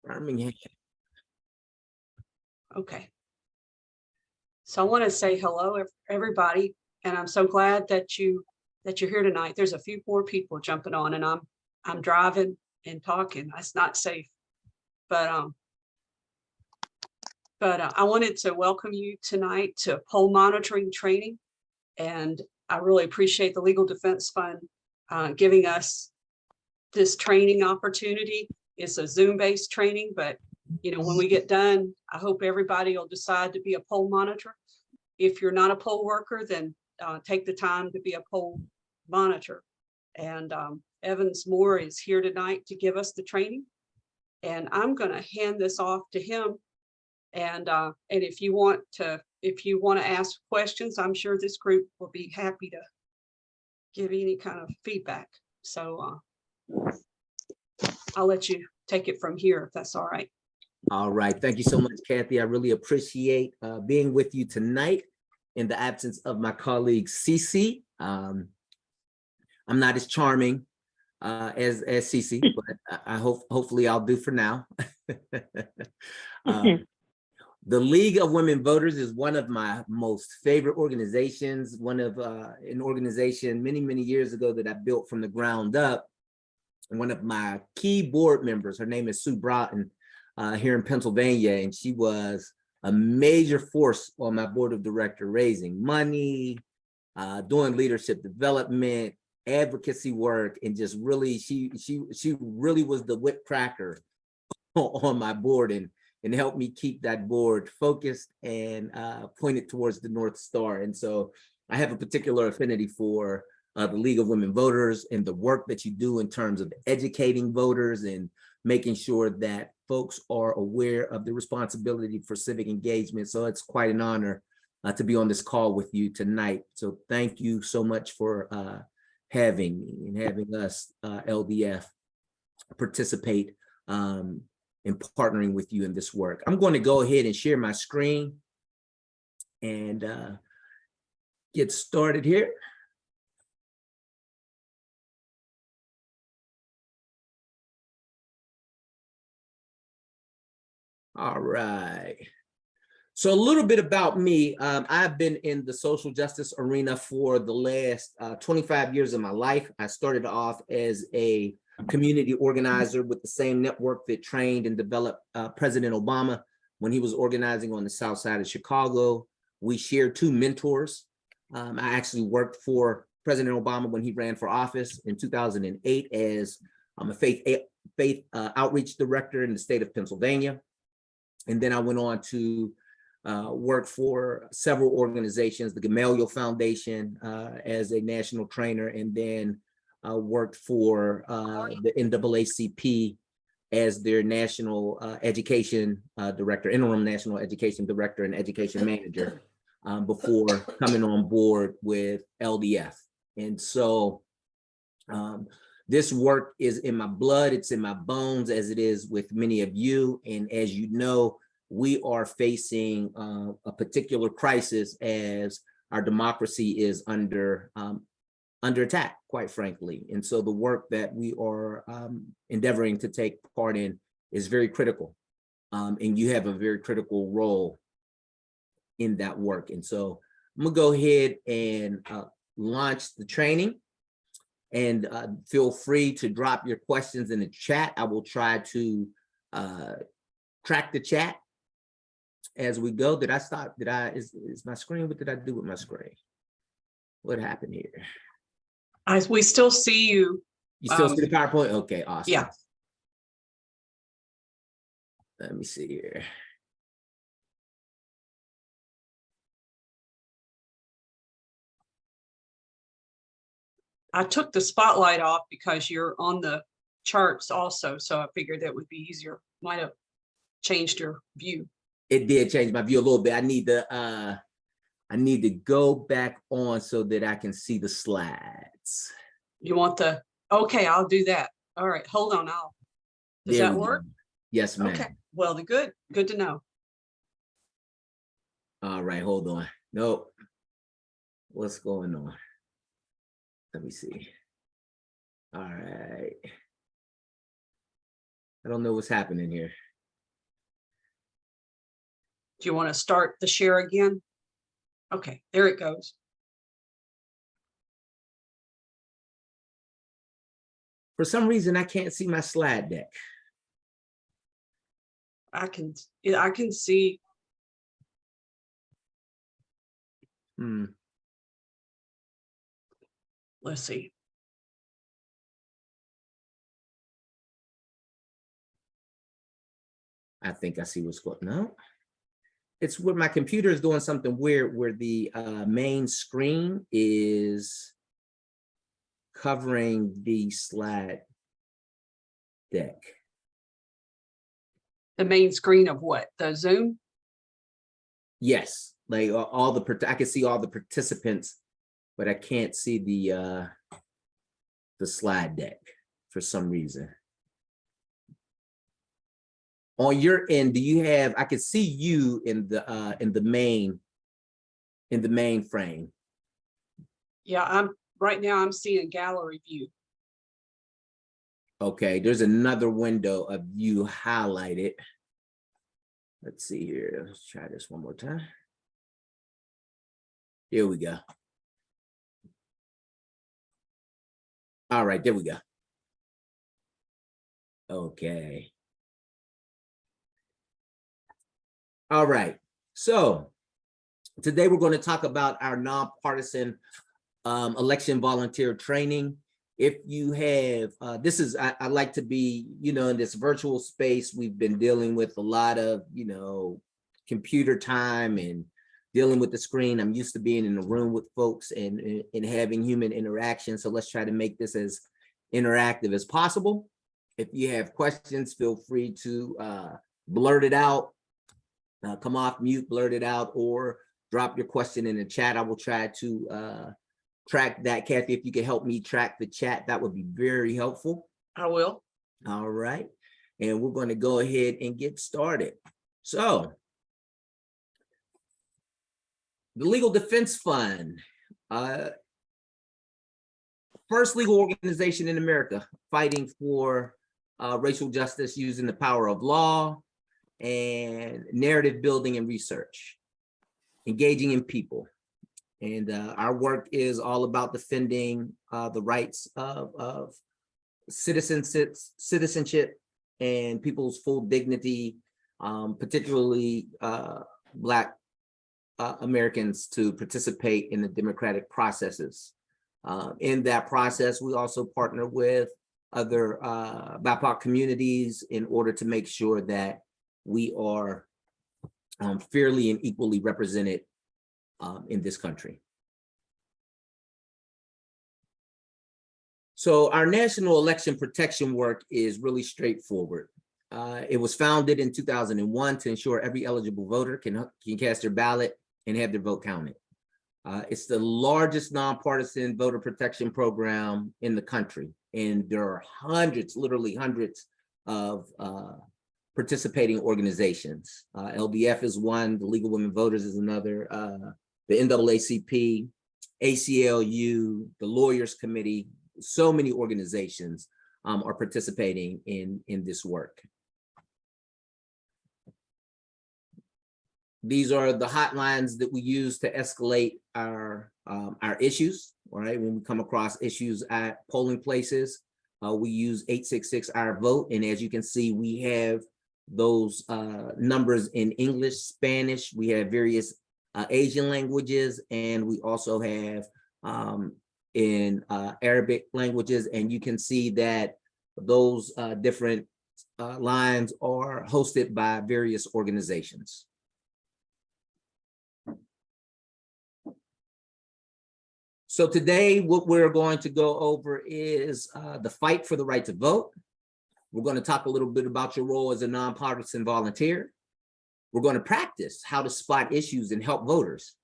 Birmingham. Okay. So I want to say hello, everybody, and I'm so glad that you're here tonight. There's a few more people jumping on, and I'm driving and talking. That's not safe, but I wanted to welcome you tonight to poll monitoring training, and I really appreciate the Legal Defense Fund giving us this training opportunity. It's a Zoom-based training, but you know, when we get done, I hope everybody will decide to be a poll monitor. If you're not a poll worker, then take the time to be a poll monitor. And Evans Moore is here tonight to give us the training. And I'm going to hand this off to him. And if you want to ask questions, I'm sure this group will be happy to give any kind of feedback. So I'll let you take it from here if that's all right. All right. Thank you so much, Kathy. I really appreciate being with you tonight in the absence of my colleague, Cece. I'm not as charming as Cece, but I hopefully I'll do for now. The League of Women Voters is one of my most favorite organizations, an organization many years ago that I built from the ground up. And one of my key board members, her name is Sue Broughton, here in Pennsylvania, and she was a major force on my board of directors, raising money, doing leadership development, advocacy work, and just really, she really was the whip cracker on my board and helped me keep that board focused and pointed towards the North Star. And so I have a particular affinity for the League of Women Voters and the work that you do in terms of educating voters and making sure that folks are aware of the responsibility for civic engagement. So it's quite an honor to be on this call with you tonight. So thank you so much for having me and having us, LDF, participate in partnering with you in this work. I'm going to go ahead and share my screen and get started here. All right. So a little bit about me. I've been in the social justice arena for the last 25 years of my life. I started off as a community organizer with the same network that trained and developed President Obama when he was organizing on the South Side of Chicago. We shared two mentors. I actually worked for President Obama when he ran for office in 2008 as a faith outreach director in the state of Pennsylvania. And then I went on to work for several organizations, the Gamaliel Foundation as a national trainer, and then worked for the NAACP as their national education director, interim national education director and education manager before coming on board with LDF. And so this work is in my blood, it's in my bones, as it is with many of you. And as you know, we are facing a particular crisis as our democracy is under attack, quite frankly. And so the work that we are endeavoring to take part in is very critical. And you have a very critical role in that work. And so I'm gonna go ahead and launch the training. And feel free to drop your questions in the chat. I will try to track the chat as we go. Did I stop? Is my screen, what did I do with my screen? What happened here? We still see you. You still see the PowerPoint? Okay, awesome. Yeah. Let me see here. I took the spotlight off because you're on the charts also, so I figured that would be easier. Might have changed your view. It did change my view a little bit. I need to go back on so that I can see the slides. You want the, okay, I'll do that. All right, hold on. Does that work? Yes, ma'am. Okay, well, good to know. All right, hold on. Nope. What's going on? Let me see. All right. I don't know what's happening here. Do you want to start the share again? Okay, there it goes. For some reason, I can't see my slide deck. I can see. Let's see. I think I see what's going on. No, it's where my computer is doing something weird where the main screen is covering the slide deck. The main screen of what? The Zoom? Yes, like all the, I can see all the participants, but I can't see the slide deck for some reason. On your end, do you have, I can see you in the main frame. Yeah, right now I'm seeing gallery view. Okay, there's another window of you highlighted. Let's see here. Let's try this one more time. Here we go. All right, there we go. Okay. All right, so today we're going to talk about our nonpartisan election volunteer training. If you have, this is, I like to be, you know, in this virtual space, we've been dealing with a lot of, you know, computer time and dealing with the screen. I'm used to being in a room with folks and having human interaction. So let's try to make this as interactive as possible. If you have questions, feel free to blurt it out. Come off mute, blurt it out, or drop your question in the chat. I will try to track that. Kathy, if you could help me track the chat, that would be very helpful. I will. All right. And we're going to go ahead and get started. So, the Legal Defense Fund, first legal organization in America fighting for racial justice using the power of law and narrative building and research, engaging in people. And our work is all about defending the rights of citizenship and people's full dignity, particularly Black Americans to participate in the democratic processes. In that process, we also partner with other BIPOC communities in order to make sure that we are fairly and equally represented in this country. So our national election protection work is really straightforward. It was founded in 2001 to ensure every eligible voter can cast their ballot and have their vote counted. It's the largest nonpartisan voter protection program in the country. And there are hundreds, literally hundreds of participating organizations. LDF is one, the Legal Women Voters is another, the NAACP, ACLU, the Lawyers Committee, so many organizations are participating in this work. These are the hotlines that we use to escalate our issues, right? When we come across issues at polling places, we use 866-OUR-VOTE. And as you can see, we have those numbers in English, Spanish, we have various Asian languages, and we also have in Arabic languages. And you can see that those different lines are hosted by various organizations. So today, what we're going to go over is the fight for the right to vote. We're going to talk a little bit about your role as a nonpartisan volunteer. We're going to practice how to spot issues and help voters.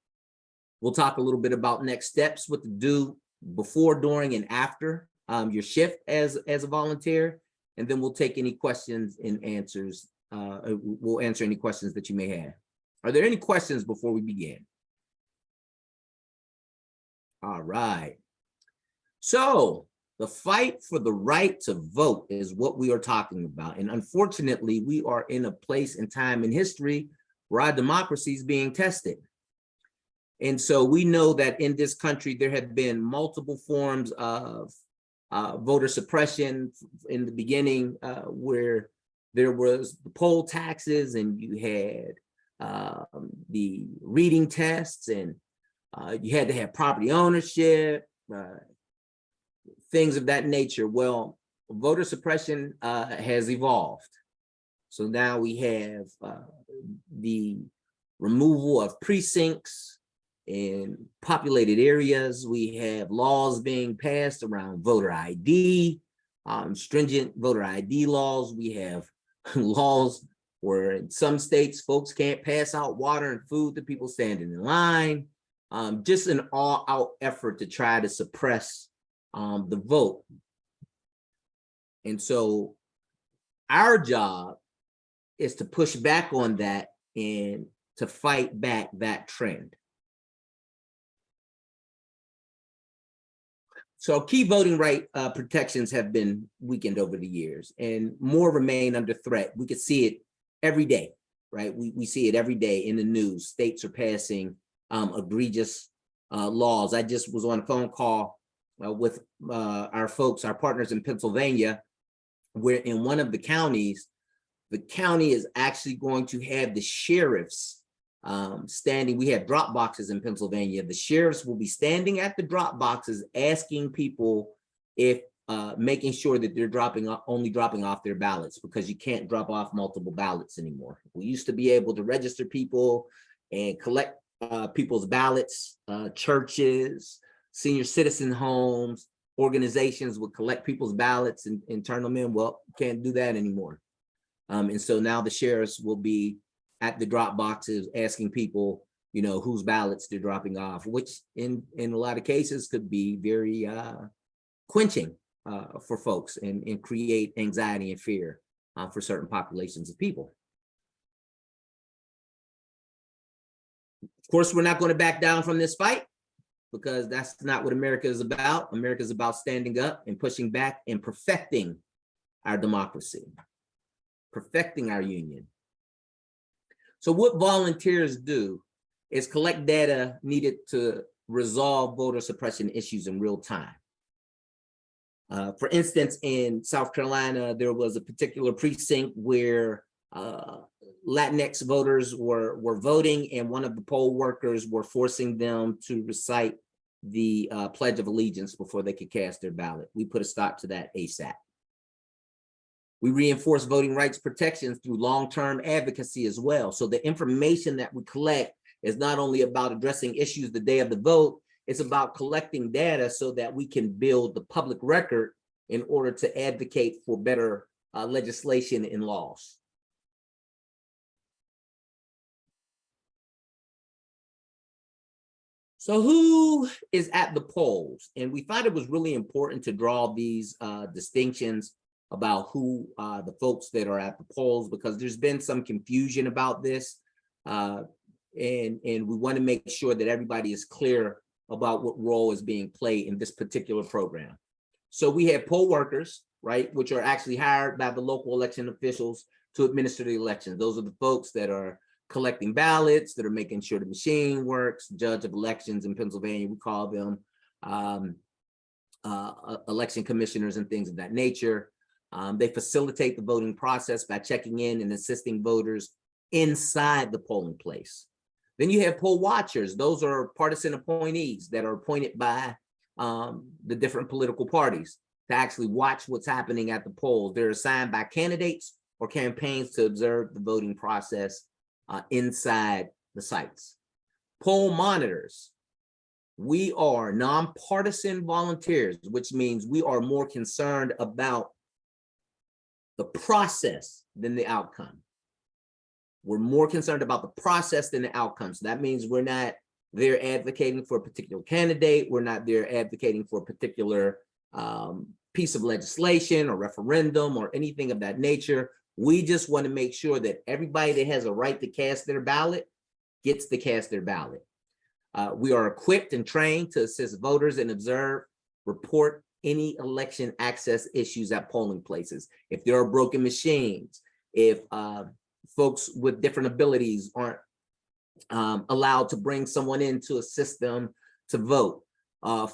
We'll talk a little bit about next steps, what to do before, during, and after your shift as a volunteer. And then we'll take any questions and answers. We'll answer any questions that you may have. Are there any questions before we begin? All right. So the fight for the right to vote is what we are talking about. And unfortunately, we are in a place and time in history where our democracy is being tested. And so we know that in this country, there have been multiple forms of voter suppression in the beginning, where there was the poll taxes, and you had the reading tests, and you had to have property ownership, things of that nature. Well, voter suppression has evolved. So now we have the removal of precincts in populated areas. We have laws being passed around voter ID, stringent voter ID laws. We have laws where in some states, folks can't pass out water and food to people standing in line. Just an all-out effort to try to suppress the vote. And so our job is to push back on that and to fight back that trend. So key voting right protections have been weakened over the years, and more remain under threat. We could see it every day, right? We see it every day in the news. States are passing egregious laws. I just was on a phone call with our folks, our partners in Pennsylvania, where in one of the counties, the county is actually going to have the sheriffs standing. We have drop boxes in Pennsylvania. The sheriffs will be standing at the drop boxes asking people if making sure that they're only dropping off their ballots, because you can't drop off multiple ballots anymore. We used to be able to register people and collect people's ballots. Churches, senior citizen homes, organizations would collect people's ballots and turn them in. Well, can't do that anymore. And so now the sheriffs will be at the drop boxes asking people, you know, whose ballots they're dropping off, which in a lot of cases could be very quenching for folks and create anxiety and fear for certain populations of people. Of course, we're not going to back down from this fight, because that's not what America is about. America is about standing up and pushing back and perfecting our democracy, perfecting our union. So what volunteers do is collect data needed to resolve voter suppression issues in real time. For instance, in South Carolina, there was a particular precinct where Latinx voters were voting, and one of the poll workers were forcing them to recite the Pledge of Allegiance before they could cast their ballot. We put a stop to that ASAP. We reinforce voting rights protections through long-term advocacy as well. So the information that we collect is not only about addressing issues the day of the vote, it's about collecting data so that we can build the public record in order to advocate for better legislation and laws. So who is at the polls? And we thought it was really important to draw these distinctions about who the folks that are at the polls, because there's been some confusion about this. And we want to make sure that everybody is clear about what role is being played in this particular program. So we have poll workers, right, which are actually hired by the local election officials to administer the elections. Those are the folks that are collecting ballots, that are making sure the machine works. Judge of elections in Pennsylvania, we call them election commissioners and things of that nature. They facilitate the voting process by checking in and assisting voters inside the polling place. Then you have poll watchers. Those are partisan appointees that are appointed by the different political parties to actually watch what's happening at the polls. They're assigned by candidates or campaigns to observe the voting process inside the sites. Poll monitors. We are nonpartisan volunteers, which means we are more concerned about the process than the outcome. We're more concerned about the process than the outcome. So that means we're not there advocating for a particular candidate. We're not there advocating for a particular piece of legislation or referendum or anything of that nature. We just want to make sure that everybody that has a right to cast their ballot gets to cast their ballot. We are equipped and trained to assist voters and observe, report any election access issues at polling places. If there are broken machines, if folks with different abilities aren't allowed to bring someone into a system to vote.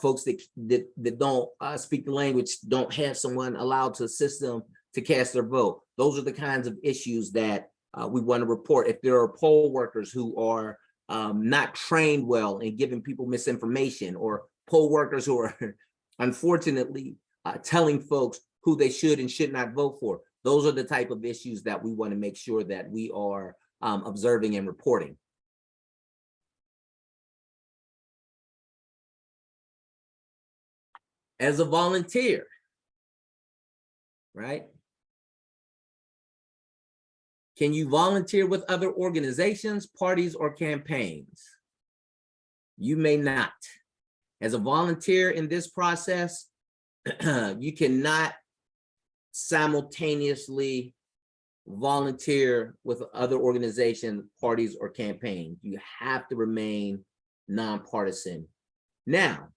Folks that don't speak the language don't have someone allowed to assist them to cast their vote. Those are the kinds of issues that we want to report. If there are poll workers who are not trained well in giving people misinformation, or poll workers who are unfortunately telling folks who they should and should not vote for, those are the type of issues that we want to make sure that we are observing and reporting. As a volunteer, right? Can you volunteer with other organizations, parties, or campaigns? You may not. As a volunteer in this process, you cannot simultaneously volunteer with other organizations, parties, or campaigns. You have to remain nonpartisan. Now,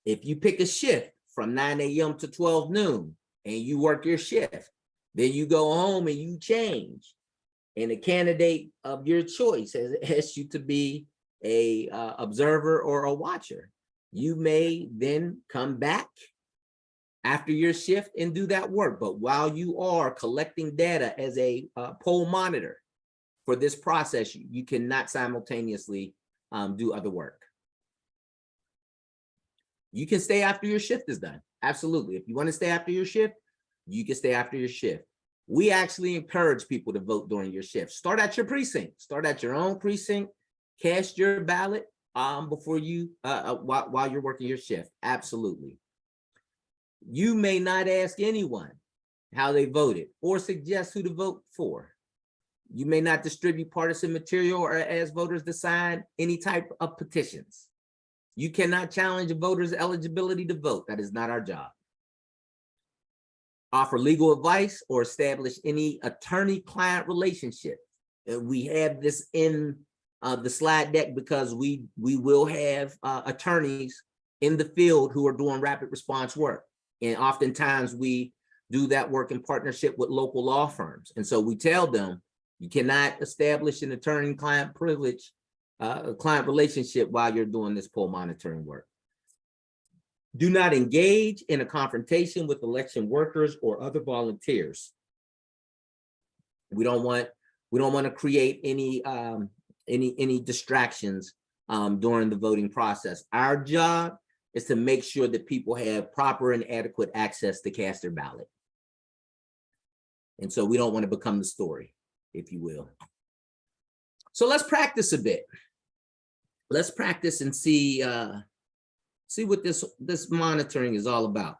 if you pick a shift from 9 a.m. to 12 noon and you work your shift, then you go home and you change, and a candidate of your choice has asked you to be a observer or a watcher, you may then come back after your shift and do that work. But while you are collecting data as a poll monitor for this process, you cannot simultaneously do other work. You can stay after your shift is done. Absolutely. If you want to stay after your shift, you can stay after your shift. We actually encourage people to vote during your shift. Start at your precinct. Start at your own precinct. Cast your ballot before you while you're working your shift. Absolutely. You may not ask anyone how they voted or suggest who to vote for. You may not distribute partisan material or ask voters to sign any type of petitions. You cannot challenge a voter's eligibility to vote. That is not our job. Offer legal advice or establish any attorney-client relationship. We have this in the slide deck because we will have attorneys in the field who are doing rapid response work. And oftentimes we do that work in partnership with local law firms. And so we tell them, you cannot establish an attorney-client privilege, client relationship while you're doing this poll monitoring work. Do not engage in a confrontation with election workers or other volunteers. We don't want to create any distractions during the voting process. Our job is to make sure that people have proper and adequate access to cast their ballot. And so we don't want to become the story, if you will. So let's practice a bit. Let's practice and see what this monitoring is all about.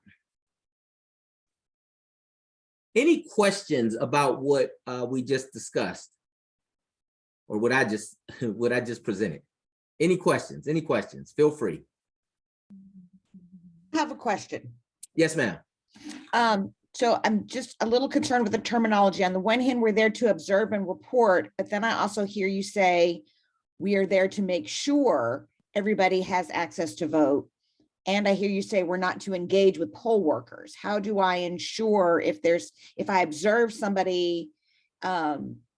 Any questions about what we just discussed, or what I just presented? Any questions? Any questions? Feel free. I have a question. Yes, ma'am. So I'm just a little concerned with the terminology. On the one hand, we're there to observe and report, but then I also hear you say we are there to make sure everybody has access to vote. And I hear you say we're not to engage with poll workers. How do I ensure if I observe somebody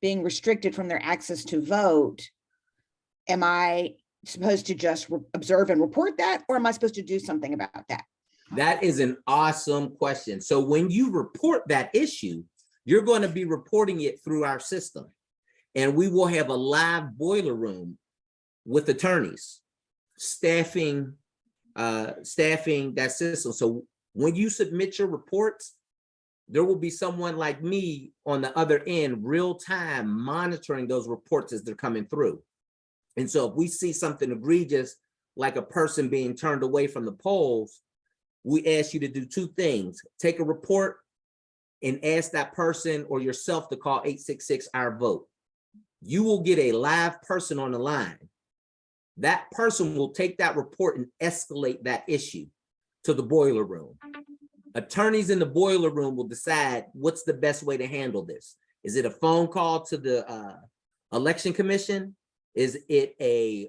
being restricted from their access to vote, am I supposed to just observe and report that, or am I supposed to do something about that? That is an awesome question. So when you report that issue, you're going to be reporting it through our system, and we will have a live boiler room with attorneys staffing that system. So when you submit your reports, there will be someone like me on the other end, real time, monitoring those reports as they're coming through. And so if we see something egregious, like a person being turned away from the polls, we ask you to do two things. Take a report and ask that person or yourself to call 866-OUR-VOTE. You will get a live person on the line. That person will take that report and escalate that issue to the boiler room. Attorneys in the boiler room will decide what's the best way to handle this. Is it a phone call to the election commission? Is it a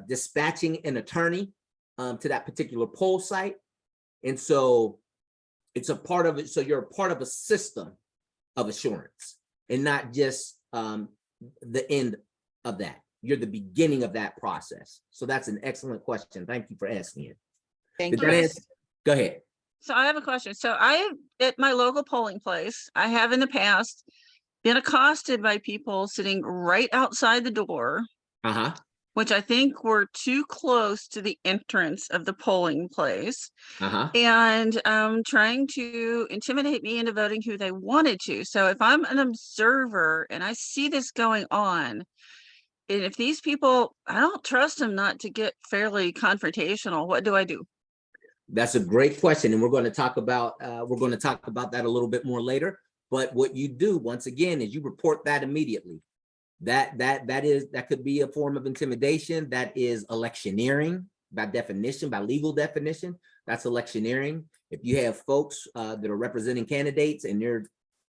dispatching an attorney to that particular poll site? And so it's a part of it. So you're a part of a system of assurance and not just the end of that. You're the beginning of that process. So that's an excellent question. Thank you for asking it. Thank Did you. that answer? Go ahead. So I have a question. So I have at my local polling place, I have in the past been accosted by people sitting right outside the door, Uh-huh. which I think were too close to the entrance of the polling place, Uh-huh. and trying to intimidate me into voting who they wanted to. So if I'm an observer and I see this going on, and if these people, I don't trust them not to get fairly confrontational, what do I do? That's a great question, and we're going to talk about that a little bit more later. But what you do, once again, is you report that immediately. That could be a form of intimidation. That is electioneering by definition, by legal definition. That's electioneering. If you have folks that are representing candidates and they're,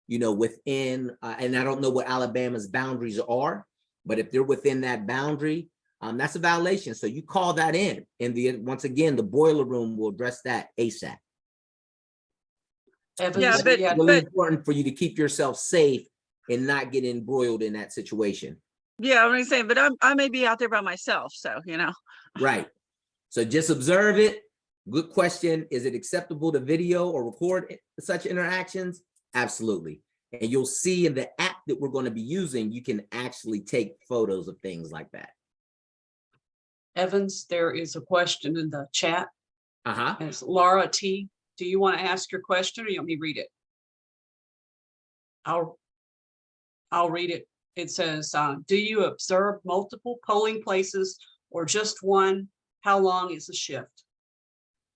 within, and I don't know what Alabama's boundaries are, but if they're within that boundary, that's a violation. So you call that in, and once again, the boiler room will address that ASAP. Evans, Yeah, we had- Really important for you to keep yourself safe and not get embroiled in that situation. Yeah, I'm gonna say, but I may be out there by myself, so Right. So just observe it. Good question. Is it acceptable to video or record such interactions? Absolutely. And you'll see in the app that we're going to be using, you can actually take photos of things like that. Evans, there is a question in the chat. Uh-huh. And it's Laura T. Do you want to ask your question or you want me to read it? I'll read it. It says, do you observe multiple polling places or just one? How long is the shift?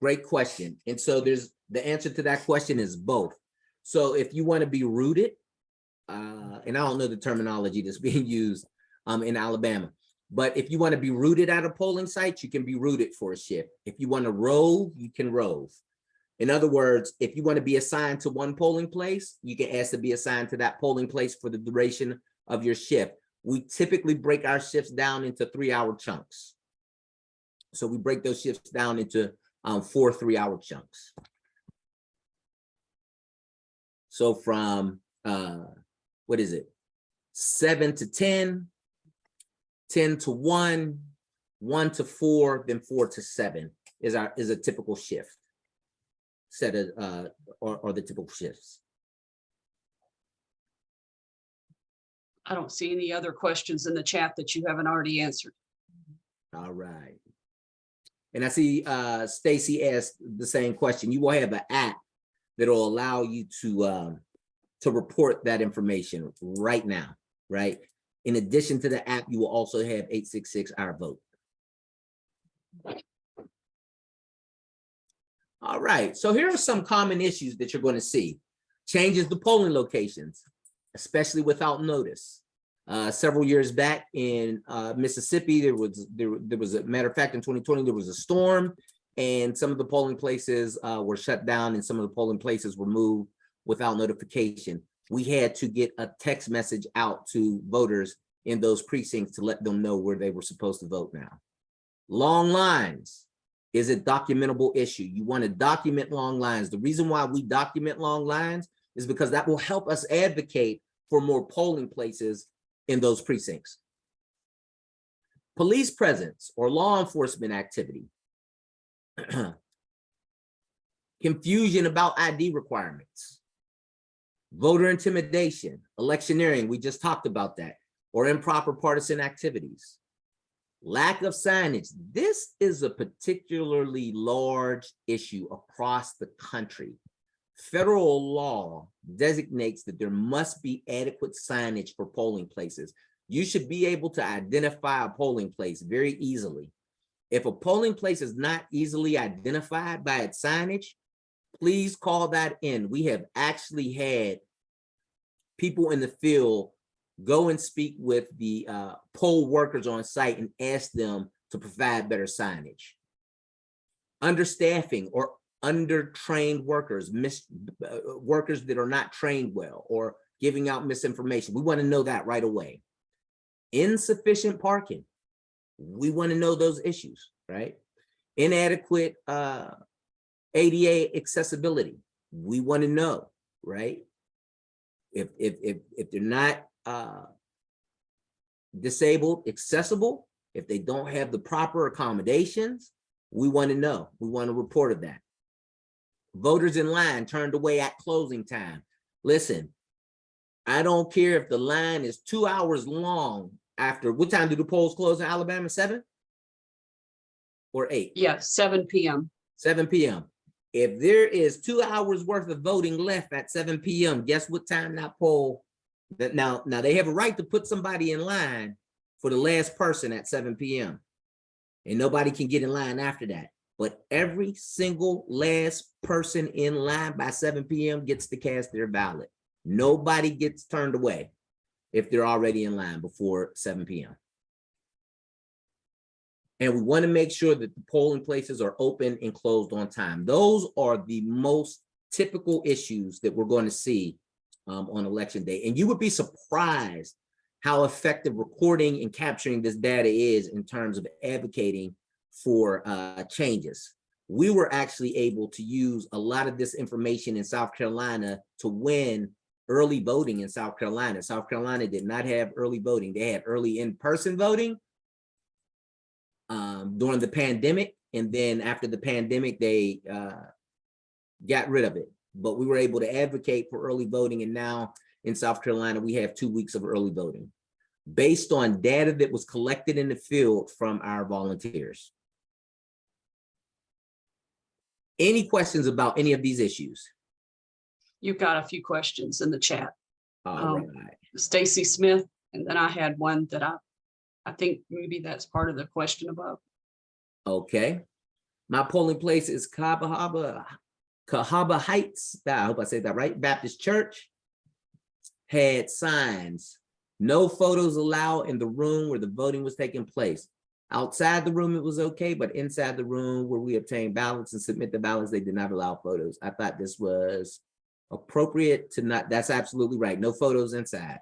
Great question. And so the answer to that question is both. So if you want to be rooted, and I don't know the terminology that's being used in Alabama, but if you want to be rooted at a polling site, you can be rooted for a shift. If you want to rove, you can rove. In other words, if you want to be assigned to one polling place, you can ask to be assigned to that polling place for the duration of your shift. We typically break our shifts down into 3-hour chunks. So we break those shifts down into 4 3-hour chunks. So from, 7 to 10, 10 to 1, 1 to 4, then 4 to 7 is a typical shift set of, or the typical shifts. I don't see any other questions in the chat that you haven't already answered. All right. And I see Stacy asked the same question. You will have an app that'll allow you to report that information right now, right? In addition to the app, you will also have 866 Our Vote. All right, so here are some common issues that you're going to see. Changes the polling locations, especially without notice. Several years back in Mississippi, there was a matter of fact, in 2020, there was a storm and some of the polling places were shut down and some of the polling places were moved without notification. We had to get a text message out to voters in those precincts to let them know where they were supposed to vote now. Long lines is a documentable issue. You want to document long lines. The reason why we document long lines is because that will help us advocate for more polling places in those precincts. Police presence or law enforcement activity. Confusion about ID requirements. Voter intimidation, electioneering, we just talked about that, or improper partisan activities. Lack of signage. This is a particularly large issue across the country. Federal law designates that there must be adequate signage for polling places. You should be able to identify a polling place very easily. If a polling place is not easily identified by its signage, please call that in. We have actually had people in the field go and speak with the poll workers on site and ask them to provide better signage. Understaffing or under-trained workers, workers that are not trained well or giving out misinformation. We want to know that right away. Insufficient parking. We want to know those issues, right? Inadequate ADA accessibility. We want to know, right? If they're not disabled accessible, if they don't have the proper accommodations, we want to know. We want to report of that. Voters in line turned away at closing time. Listen, I don't care if the line is 2 hours long after, what time do the polls close in Alabama? 7 or 8? Yeah, 7 p.m. 7 p.m. If there is 2 hours worth of voting left at 7 p.m., guess what time that poll, that now they have a right to put somebody in line for the last person at 7 p.m. and nobody can get in line after that. But every single last person in line by 7 p.m. gets to cast their ballot. Nobody gets turned away if they're already in line before 7 p.m. And we want to make sure that the polling places are open and closed on time. Those are the most typical issues that we're going to see on election day. And you would be surprised how effective recording and capturing this data is in terms of advocating for changes. We were actually able to use a lot of this information in South Carolina to win early voting in South Carolina. South Carolina did not have early voting. They had early in-person voting during the pandemic. And then after the pandemic, they got rid of it. But we were able to advocate for early voting. And now in South Carolina, we have 2 weeks of early voting based on data that was collected in the field from our volunteers. Any questions about any of these issues? You've got a few questions in the chat. All right. Stacy Smith, and then I had one that I think maybe that's part of the question above. Okay. My polling place is Cahaba Heights. I hope I said that right. Baptist Church had signs, no photos allowed in the room where the voting was taking place. Outside the room, it was okay, but inside the room where we obtained ballots and submit the ballots, they did not allow photos. I thought this was appropriate to not, that's absolutely right. No photos inside.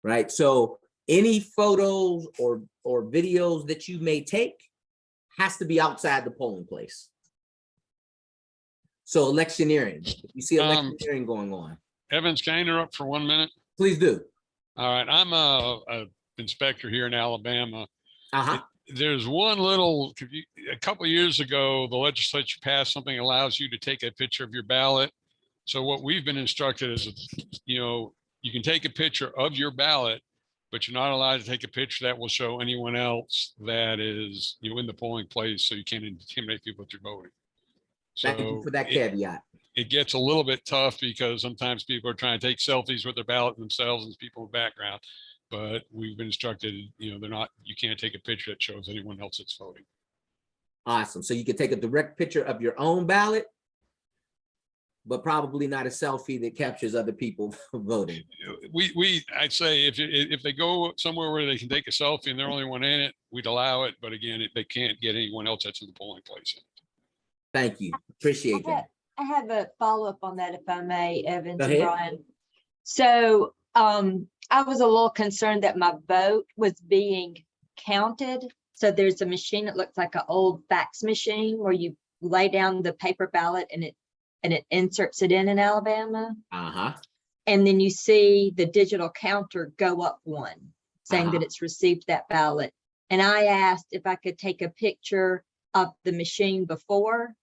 Right, so any photos or videos that you may take has to be outside the polling place. So electioneering, if you see electioneering going on. Evans, can I interrupt for 1 minute? Please do. All right, I'm a inspector here in Alabama. Uh-huh. There's one little, a couple of years ago, the legislature passed something that allows you to take a picture of your ballot. So what we've been instructed is, you know, you can take a picture of your ballot, but you're not allowed to take a picture that will show anyone else that is, you know, in the polling place, so you can't intimidate people that you're voting. Thank you for that caveat. It gets a little bit tough because sometimes people are trying to take selfies with their ballot themselves and people in the background. But we've been instructed, you know, they're not, you can't take a picture that shows anyone else that's voting. Awesome. So you can take a direct picture of your own ballot, but probably not a selfie that captures other people voting. I'd say if they go somewhere where they can take a selfie and they're the only one in it, we'd allow it. But again, they can't get anyone else that's in the polling place. Thank you. Appreciate that. I have a follow-up on that, if I may, Evans Go and ahead. Brian. So I was a little concerned that my vote was being counted. So there's a machine that looks like an old fax machine where you lay down the paper ballot and it inserts it in Alabama. Uh-huh. And then you see the digital counter go up one, saying that it's received that ballot. And I asked if I could take a picture of the machine before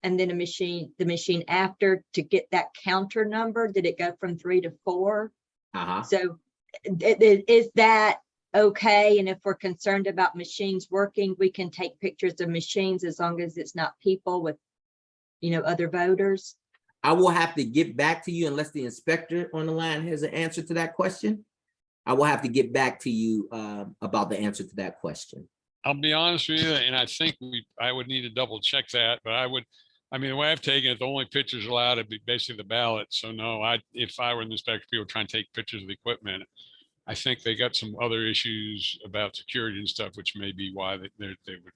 and then the machine after to get that counter number. Did it go from 3 to 4? Uh-huh. So is that okay? And if we're concerned about machines working, we can take pictures of machines as long as it's not people with, you know, other voters. I will have to get back to you unless the inspector on the line has an answer to that question. I will have to get back to you about the answer to that question. I'll be honest with you, and I think I would need to double check that, but I mean, the way I've taken it, the only pictures allowed to be basically the ballot. So no, if I were in the inspector, people trying to take pictures of the equipment, I think they got some other issues about security and stuff, which may be why they would.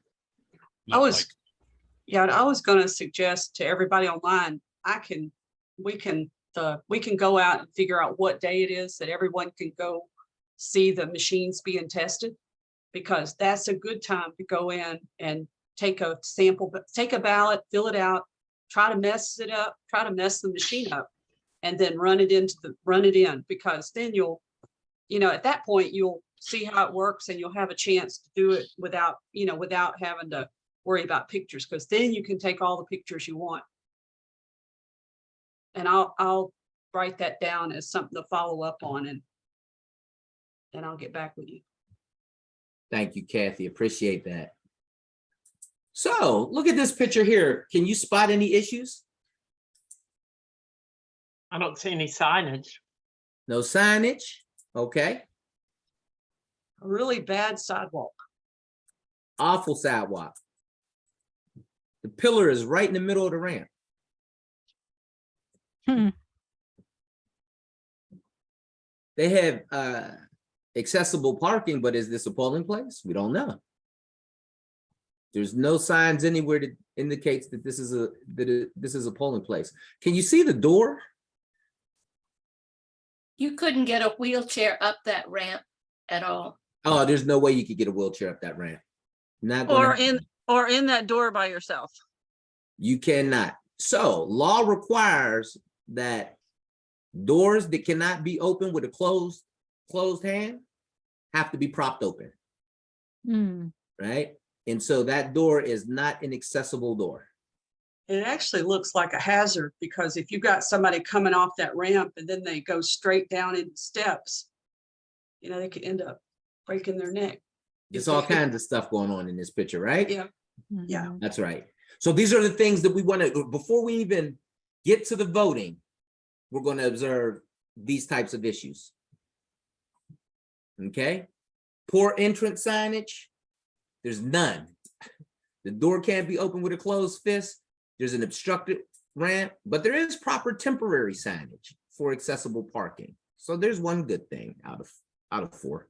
I was going to suggest to everybody online, we can go out and figure out what day it is that everyone can go see the machines being tested, because that's a good time to go in and take a sample, take a ballot, fill it out, try to mess it up, try to mess the machine up, and then run it in, because then at that point, you'll see how it works and you'll have a chance to do it without, without having to worry about pictures, because then you can take all the pictures you want. And I'll write that down as something to follow up on, and I'll get back with you. Thank you, Kathy. Appreciate that. So look at this picture here. Can you spot any issues? I don't see any signage. No signage. Okay. A really bad sidewalk. Awful sidewalk. The pillar is right in the middle of the ramp. They have accessible parking, but is this a polling place? We don't know. There's no signs anywhere that indicates that this is a polling place. Can you see the door? You couldn't get a wheelchair up that ramp at all. Oh, there's no way you could get a wheelchair up that ramp. Not gonna happen. Or in that door by yourself. You cannot. So law requires that doors that cannot be opened with a closed hand have to be propped open, right? And so that door is not an accessible door. It actually looks like a hazard, because if you got somebody coming off that ramp and then they go straight down into steps, they could end up breaking their neck. There's all kinds of stuff going on in this picture, right? Yeah. Yeah. That's right. So these are the things that we want to, before we even get to the voting, we're going to observe these types of issues. Okay. Poor entrance signage. There's none. The door can't be opened with a closed fist. There's an obstructed ramp, but there is proper temporary signage for accessible parking. So there's one good thing out of 4.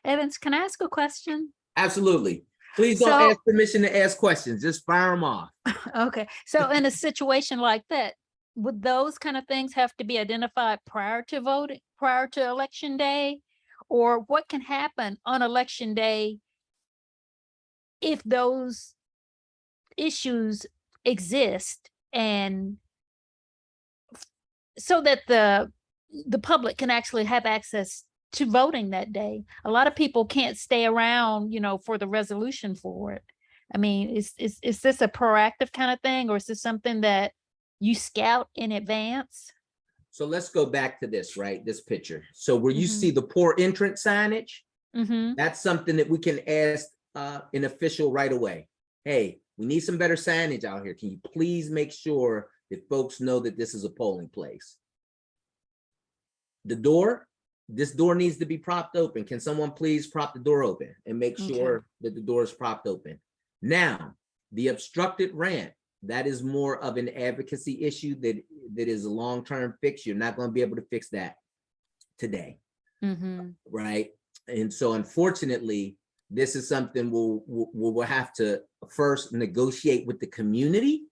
Evans, can I ask a question? Absolutely. Please don't ask permission to ask questions. Just fire them off. Okay, so in a situation like that, would those kind of things have to be identified prior to voting, prior to election day? Or what can happen on election day if those issues exist, and so that the public can actually have access to voting that day? A lot of people can't stay around, for the resolution for it. I mean, is this a proactive kind of thing, or is this something that you scout in advance? So let's go back to this, right? This picture. So where you see the poor entrance signage, that's something that we can ask an official right away. Hey, we need some better signage out here. Can you please make sure that folks know that this is a polling place? The door, this door needs to be propped open. Can someone please prop the door open and make sure that the door is propped open? Now, the obstructed ramp, that is more of an advocacy issue that is a long-term fix. You're not going to be able to fix that today, right? And so unfortunately, this is something we'll have to first negotiate with the community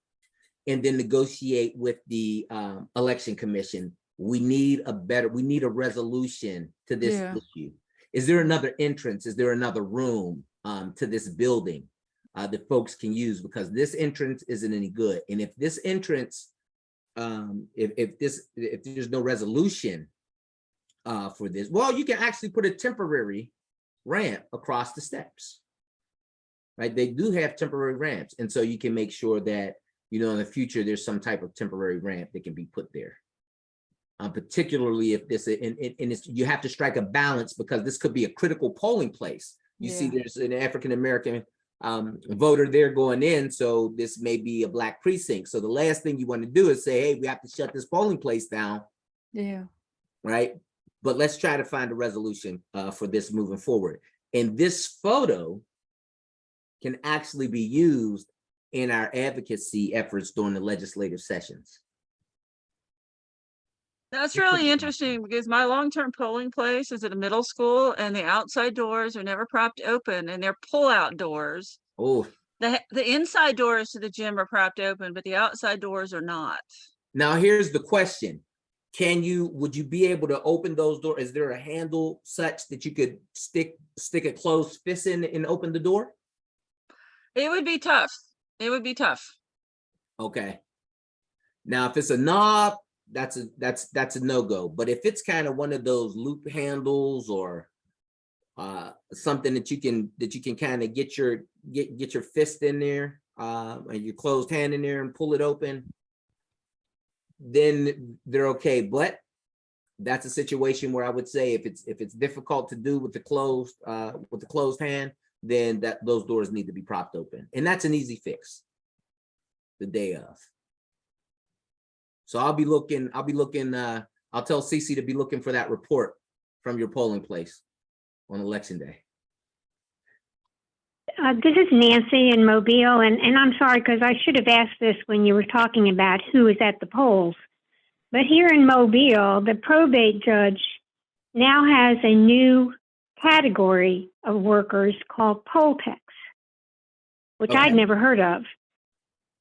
and then negotiate with the election commission. We need a resolution to this issue. Is there another entrance? Is there another room to this building that folks can use? Because this entrance isn't any good. And if this entrance, if there's no resolution for this, well, you can actually put a temporary ramp across the steps, right? They do have temporary ramps. And so you can make sure that, in the future, there's some type of temporary ramp that can be put there. Particularly if this, and you have to strike a balance, because this could be a critical polling place. You see there's an African-American voter there going in, so this may be a Black precinct. So the last thing you want to do is say, hey, we have to shut this polling place down. Right? But let's try to find a resolution for this moving forward. And this photo can actually be used in our advocacy efforts during the legislative sessions. That's really interesting, because my long-term polling place is at a middle school, and the outside doors are never propped open, and they're pull-out doors. Oh, The inside doors to the gym are propped open, but the outside doors are not. now here's the question. Would you be able to open those doors? Is there a handle such that you could stick a closed fist in and open the door? It would be tough. It would be tough. Okay. Now, if it's a knob, that's a no-go. But if it's kind of one of those loop handles or something that you can kind of get your fist in there, and your closed hand in there and pull it open, then they're okay. But that's a situation where I would say if it's difficult to do with the closed hand, then those doors need to be propped open, and that's an easy fix the day of. So I'll tell Cece to be looking for that report from your polling place on election day. This is Nancy in Mobile, and I'm sorry because I should have asked this when you were talking about who is at the polls. But here in Mobile, the probate judge now has a new category of workers called poll techs, which Okay. I'd never heard of.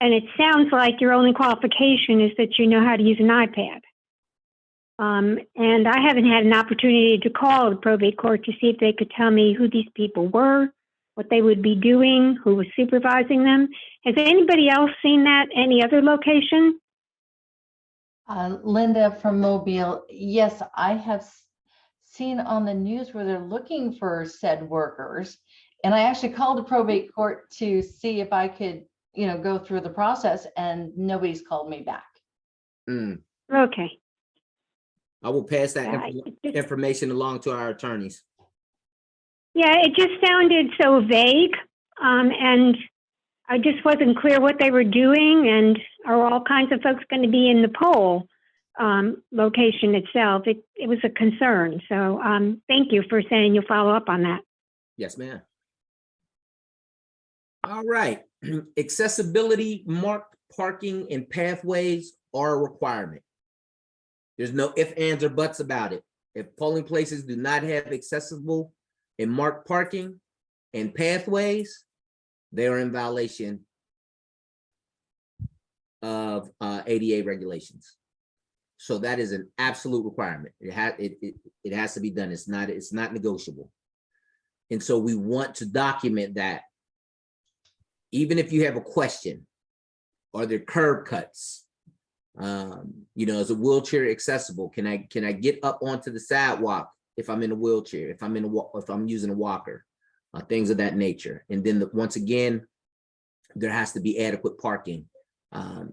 And it sounds like your only qualification is that you know how to use an iPad. And I haven't had an opportunity to call the probate court to see if they could tell me who these people were, what they would be doing, who was supervising them. Has anybody else seen that? Any other location? Linda from Mobile. Yes, I have seen on the news where they're looking for said workers. And I actually called the probate court to see if I could, go through the process, and nobody's called me back. Okay. I will pass that Yeah, information along to our attorneys. Yeah, it just sounded so vague, and I just wasn't clear what they were doing, and are all kinds of folks going to be in the poll location itself? It was a concern. So thank you for saying you'll follow up on that. Yes, ma'am. All right. Accessibility, marked parking, and pathways are a requirement. There's no ifs, ands, or buts about it. If polling places do not have accessible and marked parking and pathways, they are in violation of ADA regulations. So that is an absolute requirement. It has to be done. It's not negotiable. And so we want to document that. Even if you have a question, are there curb cuts? Is a wheelchair accessible? Can I get up onto the sidewalk if I'm in a wheelchair? If I'm using a walker, things of that nature. And then once again, there has to be adequate parking,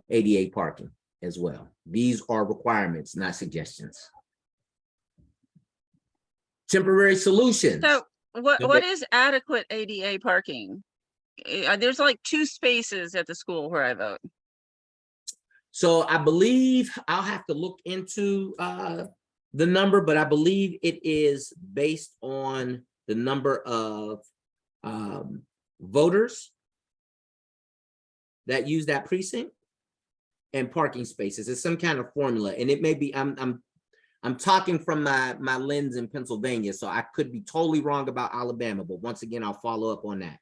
ADA parking as well. These are requirements, not suggestions. Temporary solutions. So what is adequate ADA parking? There's like 2 spaces at the school where I vote. So I believe I'll have to look into the number, but I believe it is based on the number of voters that use that precinct and parking spaces. It's some kind of formula, and it may be I'm talking from my lens in Pennsylvania, so I could be totally wrong about Alabama, but once again, I'll follow up on that.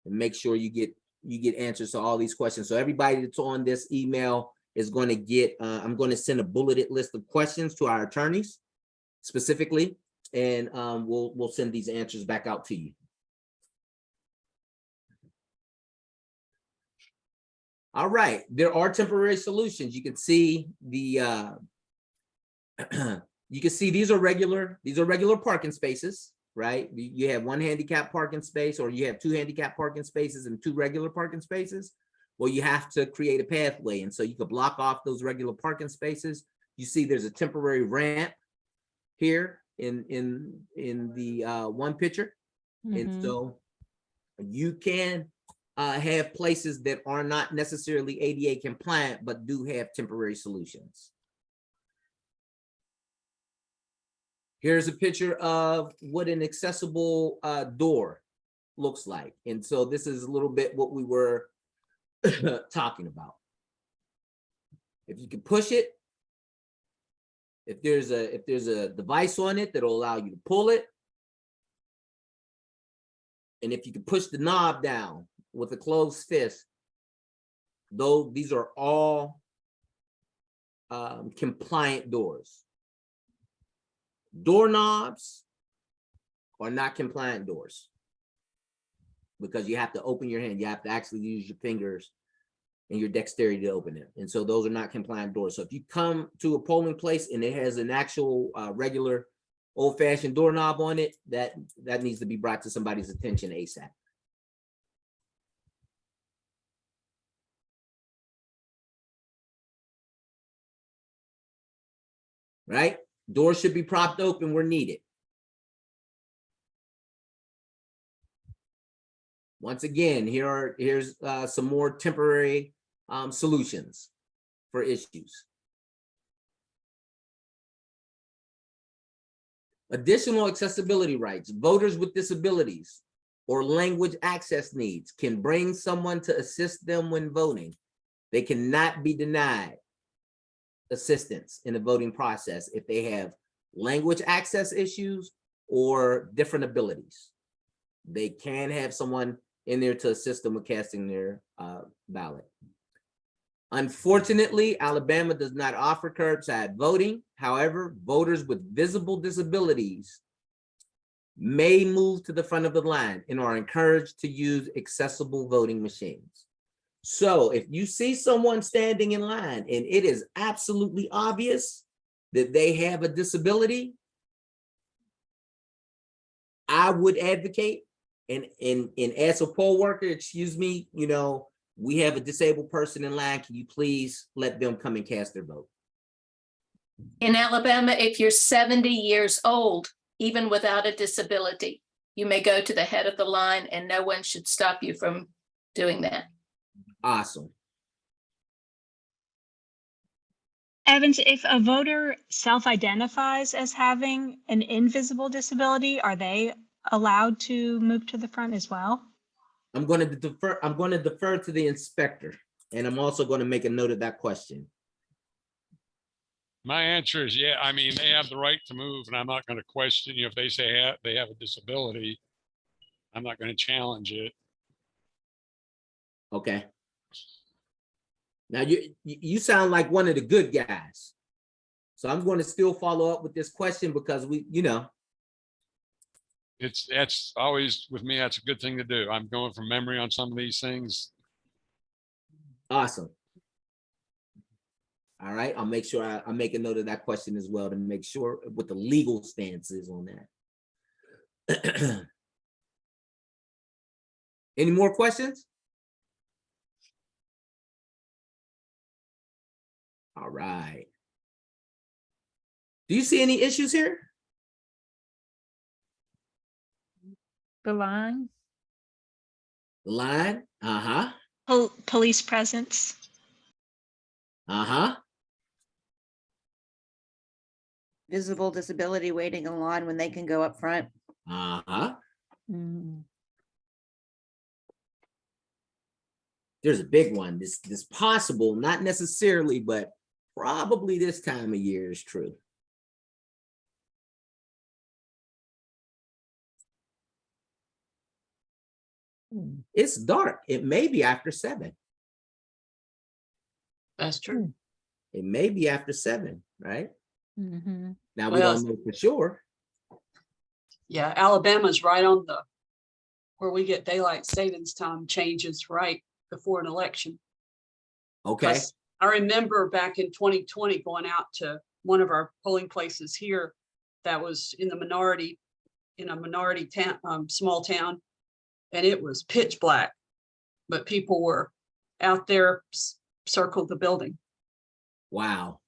And make sure you get answers to all these questions. So everybody that's on this email is going to get, I'm going to send a bulleted list of questions to our attorneys specifically, and we'll send these answers back out to you. All right, there are temporary solutions. You can see the you can see these are regular parking spaces. Right? You have 1 handicap parking space, or you have 2 handicap parking spaces and 2 regular parking spaces. Well, you have to create a pathway. And so you could block off those regular parking spaces. You see there's a temporary ramp here in the one picture. And so you can have places that are not necessarily ADA compliant, but do have temporary solutions. Here's a picture of what an accessible door looks like. And so this is a little bit what we were talking about. If you can push it, if there's a device on it that'll allow you to pull it, and if you can push the knob down with a closed fist, though these are all compliant doors. Doorknobs are not compliant doors because you have to open your hand. You have to actually use your fingers and your dexterity to open it. And so those are not compliant doors. So if you come to a polling place and it has an actual regular old-fashioned doorknob on it, that needs to be brought to somebody's attention ASAP. Right? Doors should be propped open where needed. Once again, here's some more temporary solutions for issues. Additional accessibility rights. Voters with disabilities or language access needs can bring someone to assist them when voting. They cannot be denied assistance in the voting process if they have language access issues or different abilities. They can have someone in there to assist them with casting their ballot. Unfortunately, Alabama does not offer curbside voting. However, voters with visible disabilities may move to the front of the line and are encouraged to use accessible voting machines. So if you see someone standing in line and it is absolutely obvious that they have a disability, I would advocate and as a poll worker, excuse me, you know, we have a disabled person in line. Can you please let them come and cast their vote? In Alabama, if you're 70 years old, even without a disability, you may go to the head of the line and no one should stop you from doing that. Awesome. Evans, if a voter self-identifies as having an invisible disability, are they allowed to move to the front as well? I'm going to defer to the inspector, and I'm also going to make a note of that question. My answer is, yeah, I mean, they have the right to move, and I'm not going to question you if they say they have a disability. I'm not going to challenge it. Okay. Now you sound like one of the good guys. So I'm going to still follow up with this question because That's always with me. That's a good thing to do. I'm going from memory on some of these things. Awesome. All right. I'll make sure I make a note of that question as well to make sure what the legal stance is on that. Any more questions? All right. Do you see any issues here? The line. The line? Uh-huh. Police presence. Uh-huh. Visible disability waiting in line when they can go up front. Uh-huh. Mm. There's a big one. This possible, not necessarily, but probably this time of year is true. It's dark. It may be after 7. That's true. It may be after 7, right? Mm-hmm. Now we don't know for sure. Yeah, Alabama's right on where we get daylight savings time changes right before an election. Okay. 'Cause I remember back in 2020 going out to one of our polling places here that was in a minority town, small town, and it was pitch black, but people were out there, circled the building. Wow.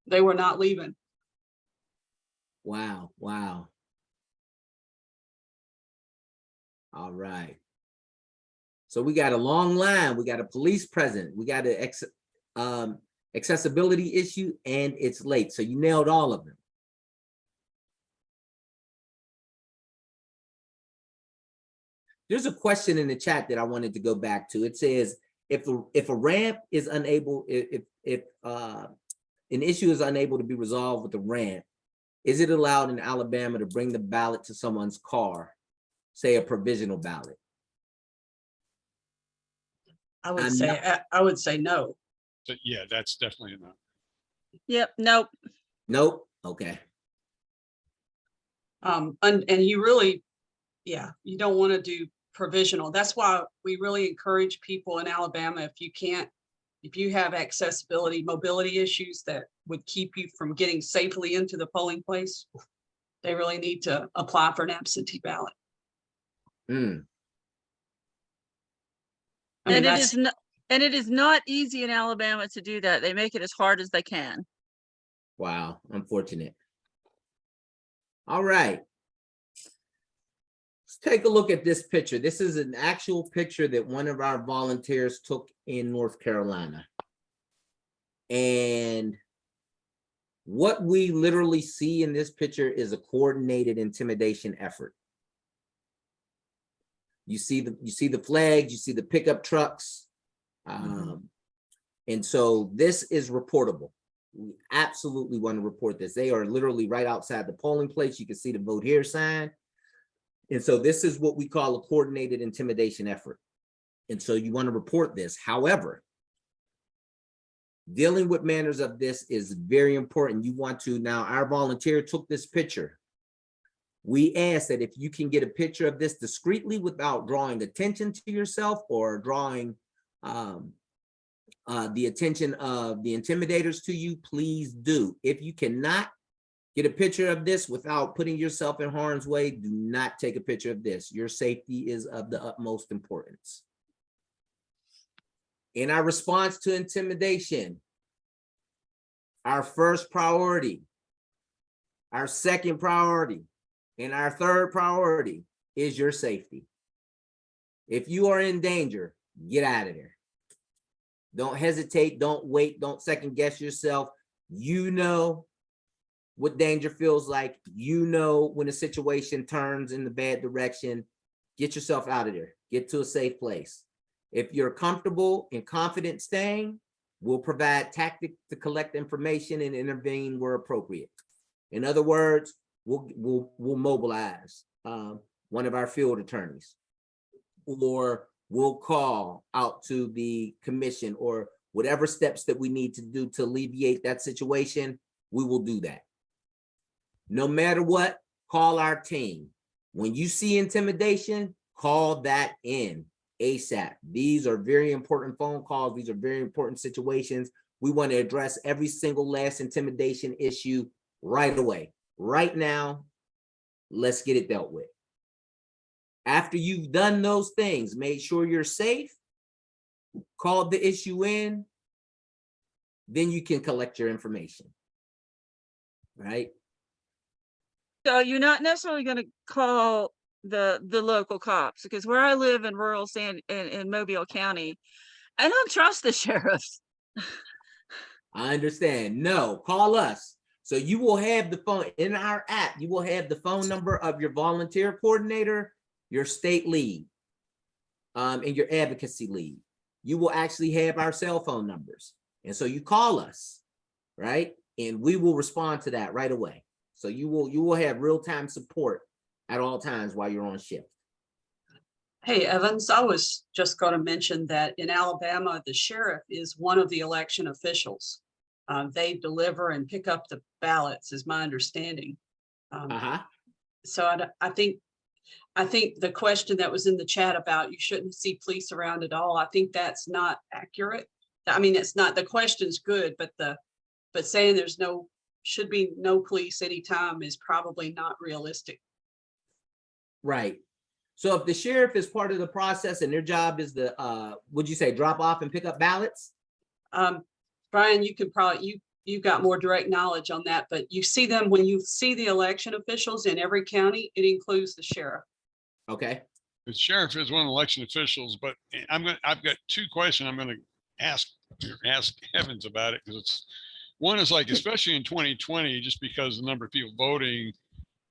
They were not leaving. Wow. Wow. All right. So we got a long line. We got a police present. We got an accessibility issue, and it's late. So you nailed all of them. There's a question in the chat that I wanted to go back to. It says, if a ramp is unable, if an issue is unable to be resolved with the ramp, is it allowed in Alabama to bring the ballot to someone's car, say a provisional ballot? I would say no. So, yeah, that's definitely enough. Yep, nope. Nope. Okay. And you really, yeah, you don't want to do provisional. That's why we really encourage people in Alabama, if you have accessibility, mobility issues that would keep you from getting safely into the polling place, they really need to apply for an absentee ballot. Mm, I mean, And it that's, is not, and it is not easy in Alabama to do that. They make it as hard as they can. wow, unfortunate. All right. Let's take a look at this picture. This is an actual picture that one of our volunteers took in North Carolina. And what we literally see in this picture is a coordinated intimidation effort. You see the flags, you see the pickup trucks. And so this is reportable. We absolutely want to report this. They are literally right outside the polling place. You can see the vote here sign. And so this is what we call a coordinated intimidation effort. And so you want to report this. However, dealing with manners of this is very important. You want to, now our volunteer took this picture. We ask that if you can get a picture of this discreetly without drawing attention to yourself or drawing the attention of the intimidators to you, please do. If you cannot get a picture of this without putting yourself in harm's way, do not take a picture of this. Your safety is of the utmost importance. In our response to intimidation, our first priority, our second priority, and our third priority is your safety. If you are in danger, get out of there. Don't hesitate, don't wait, don't second guess yourself. You know what danger feels like. You know when a situation turns in the bad direction. Get yourself out of there. Get to a safe place. If you're comfortable and confident staying, we'll provide tactics to collect information and intervene where appropriate. In other words, we'll mobilize one of our field attorneys, or we'll call out to the commission, or whatever steps that we need to do to alleviate that situation, we will do that. No matter what, call our team. When you see intimidation, call that in ASAP. These are very important phone calls. These are very important situations. We want to address every single last intimidation issue right away. Right now, let's get it dealt with. After you've done those things, make sure you're safe, called the issue in, then you can collect your information, right? So you're not necessarily going to call the local cops, because where I live in rural in Mobile County, I don't trust the sheriffs. I understand. No, call us. So you will have the phone in our app. You will have the phone number of your volunteer coordinator, your state lead, and your advocacy lead. You will actually have our cell phone numbers. And so you call us, right? And we will respond to that right away. So you will have real-time support at all times while you're on shift. hey, Evans, I was just going to mention that in Alabama, the sheriff is one of the election officials. They deliver and pick up the ballots, is my understanding. So I think the question that was in the chat about you shouldn't see police around at all, I think that's not accurate. I mean, it's not, the question's good, but saying should be no police anytime is probably not realistic. Right. So if the sheriff is part of the process and their job is the, would you say drop off and pick up ballots? Brian, you could probably, you've got more direct knowledge on that, but you see them when you see the election officials in every county, it includes the sheriff. Okay. The sheriff is one of the election officials, but I've got two questions I'm going to ask Evans about it, because one is like, especially in 2020, just because the number of people voting,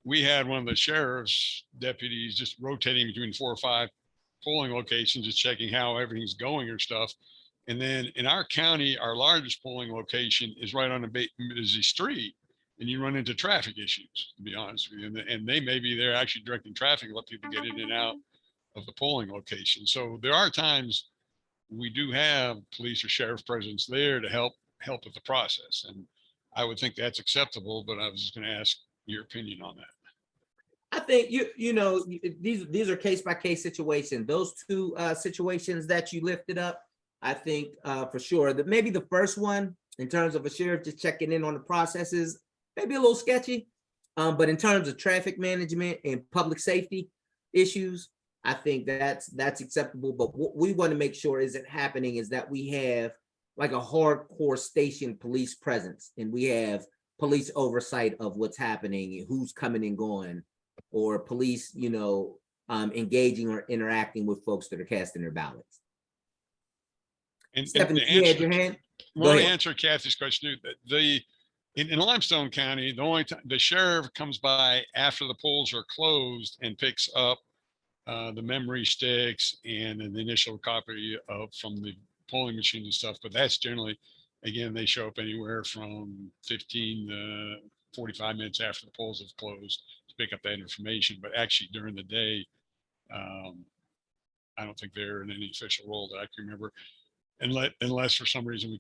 we had one of the sheriff's deputies just rotating between 4 or 5 polling locations, just checking how everything's going or stuff. And then in our county, our largest polling location is right on a busy street, and you run into traffic issues, to be honest with you. And they may be there actually directing traffic, let people get in and out of the polling location. So there are times we do have police or sheriff presence there to help with the process. And I would think that's acceptable, but I was just going to ask your opinion on that. think these are case by case situations. Those two situations that you lifted up, I think for sure that maybe the first one in terms of a sheriff just checking in on the processes, maybe a little sketchy. But in terms of traffic management and public safety issues, I think that's acceptable. But what we want to make sure isn't happening is that we have like a hardcore station police presence, and we have police oversight of what's happening, who's coming and going, or police, engaging or interacting with folks that are casting their ballots. And Stephanie, to you had answer, your hand? Go want to ahead. answer Kathy's question. In Limestone County, the only time the sheriff comes by after the polls are closed and picks up the memory sticks and an initial copy from the polling machine and stuff. But that's generally, again, they show up anywhere from 15 to 45 minutes after the polls have closed to pick up that information. But actually during the day, I don't think they're in any official role that I can remember, unless for some reason we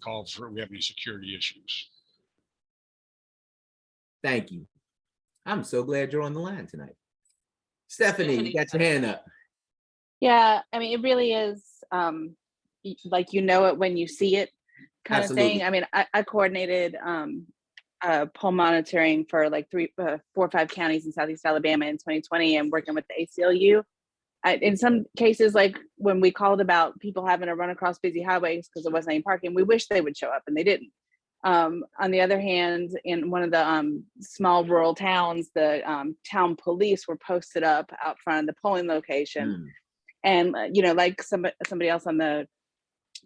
have any security issues. Thank you. I'm so glad you're on the line tonight. Stephanie, you got your hand up. Yeah, I mean, it really is like it when you see it kind Absolutely. of thing. I mean, I coordinated poll monitoring for like 4 or 5 counties in Southeast Alabama in 2020 and working with the ACLU. In some cases, like when we called about people having to run across busy highways because there wasn't any parking, we wish they would show up and they didn't. On the other hand, in one of the small rural towns, the town police were posted up out front of the polling location. And, like somebody else on the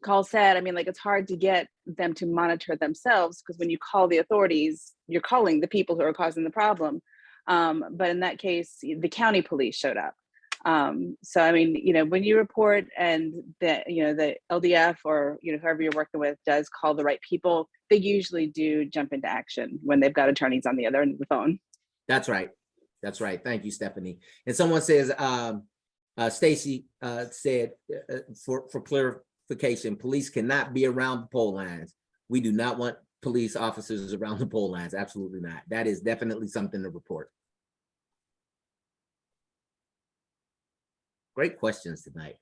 call said, I mean, like, it's hard to get them to monitor themselves because when you call the authorities, you're calling the people who are causing the problem. But in that case, the county police showed up. So, I mean, when you report and the LDF or, whoever you're working with does call the right people, they usually do jump into action when they've got attorneys on the other end of the phone. That's right. That's right. Thank you, Stephanie. And someone says, Stacy said, for clarification, police cannot be around the poll lines. We do not want police officers around the poll lines. Absolutely not. That is definitely something to report. Great questions tonight.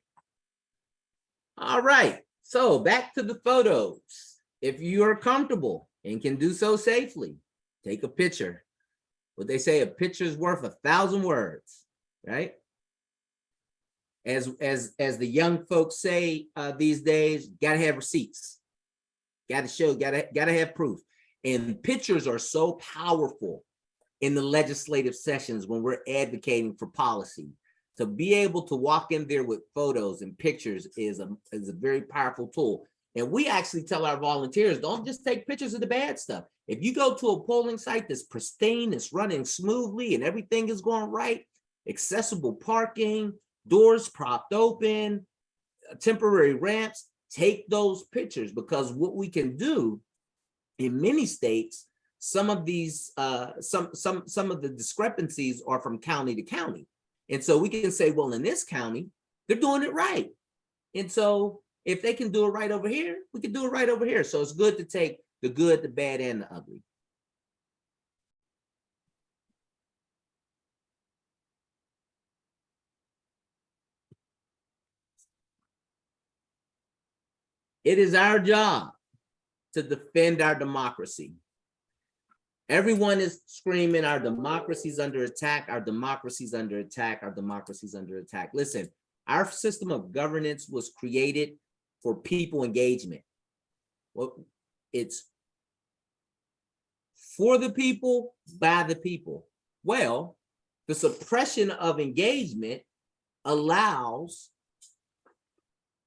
All right, so back to the photos. If you are comfortable and can do so safely, take a picture. What they say, a picture is worth 1,000 words, right? As the young folks say these days, gotta have receipts, gotta show, gotta have proof. And pictures are so powerful in the legislative sessions when we're advocating for policy. To be able to walk in there with photos and pictures is a very powerful tool. And we actually tell our volunteers, don't just take pictures of the bad stuff. If you go to a polling site that's pristine, it's running smoothly and everything is going right, accessible parking, doors propped open, temporary ramps, take those pictures, because what we can do in many states, some of these, some of the discrepancies are from county to county. And so we can say, well, in this county, they're doing it right. And so if they can do it right over here, we can do it right over here. So it's good to take the good, the bad, and the ugly. It is our job to defend our democracy. Everyone is screaming, our democracy's under attack, our democracy's under attack, our democracy's under attack. Listen, our system of governance was created for people engagement. Well, it's for the people, by the people. Well, the suppression of engagement allows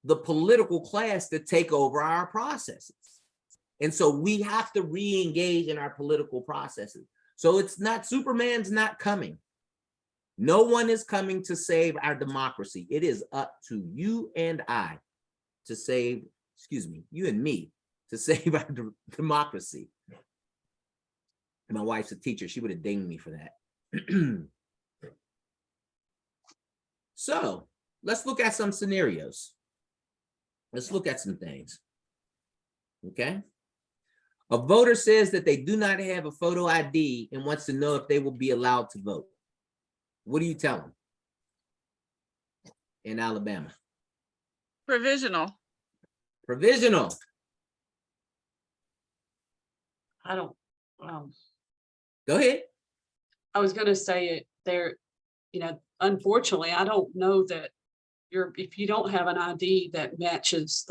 the political class to take over our processes. And so we have to re-engage in our political processes. So it's not, Superman's not coming. No one is coming to save our democracy. It is up to you and I to save, you and me to save our democracy. And my wife's a teacher. She would have dinged me for that. So let's look at some scenarios. Let's look at some things. Okay. A voter says that they do not have a photo ID and wants to know if they will be allowed to vote. What do you tell them in Alabama? Provisional. Provisional. I don't, Go ahead. I was gonna say it there, unfortunately, I don't know that if you don't have an ID that matches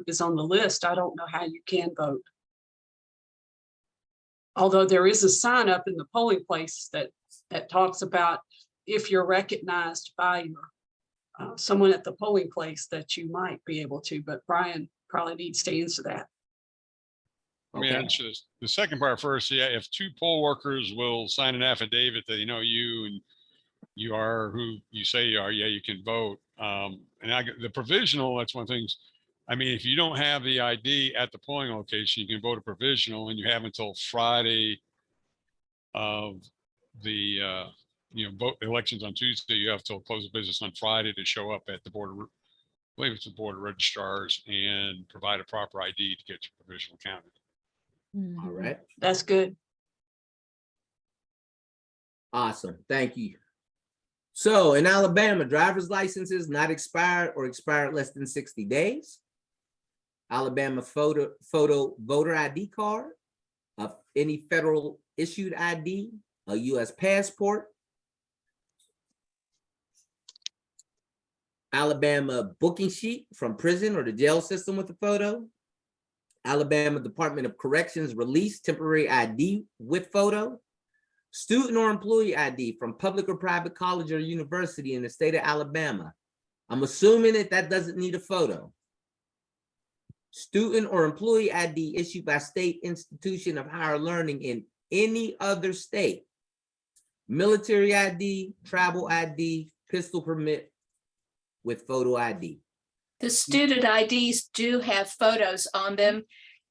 is on the list, I don't know how you can vote. Although there is a sign up in the polling place that talks about if you're recognized by your someone at the polling place that you might be able to, but Brian probably needs to answer that. Let me answer this. The second part first. Yeah, if two poll workers will sign an affidavit that you know you and you are who you say you are, yeah, you can vote. The provisional, that's one of the things. I mean, if you don't have the ID at the polling location, you can vote a provisional, and you have until Friday of the vote elections on Tuesday. You have till close of business on Friday to show up at the board. I believe it's the board of registrars and provide a proper ID to get your provisional counted. All right. That's good. Awesome. Thank you. So in Alabama, driver's licenses not expired or expired less than 60 days. Alabama photo voter ID card, of any federal issued ID, a U.S. passport. Alabama booking sheet from prison or the jail system with a photo. Alabama Department of Corrections release temporary ID with photo. Student or employee ID from public or private college or university in the state of Alabama. I'm assuming that doesn't need a photo. Student or employee ID issued by state institution of higher learning in any other state. Military ID, travel ID, pistol permit with photo ID. The student IDs do have photos on them,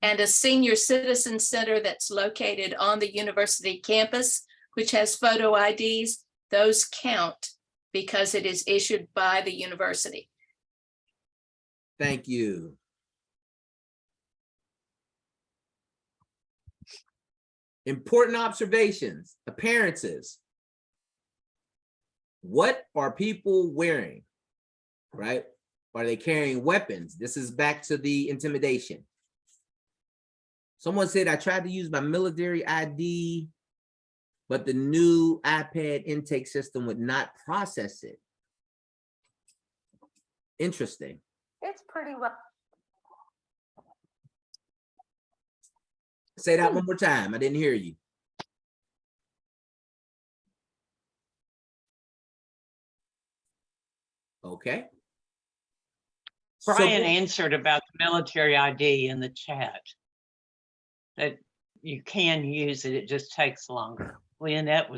and a senior citizen center that's located on the university campus, which has photo IDs, those count because it is issued by the university. Thank you. Important observations, appearances. What are people wearing, right? Are they carrying weapons? This is back to the intimidation. Someone said, I tried to use my military ID, but the new iPad intake system would not process it. Interesting. It's pretty well. Say that one more time. I didn't hear you. Okay. Brian answered about the military ID in the chat. That you can use it, it just takes longer. Leonette,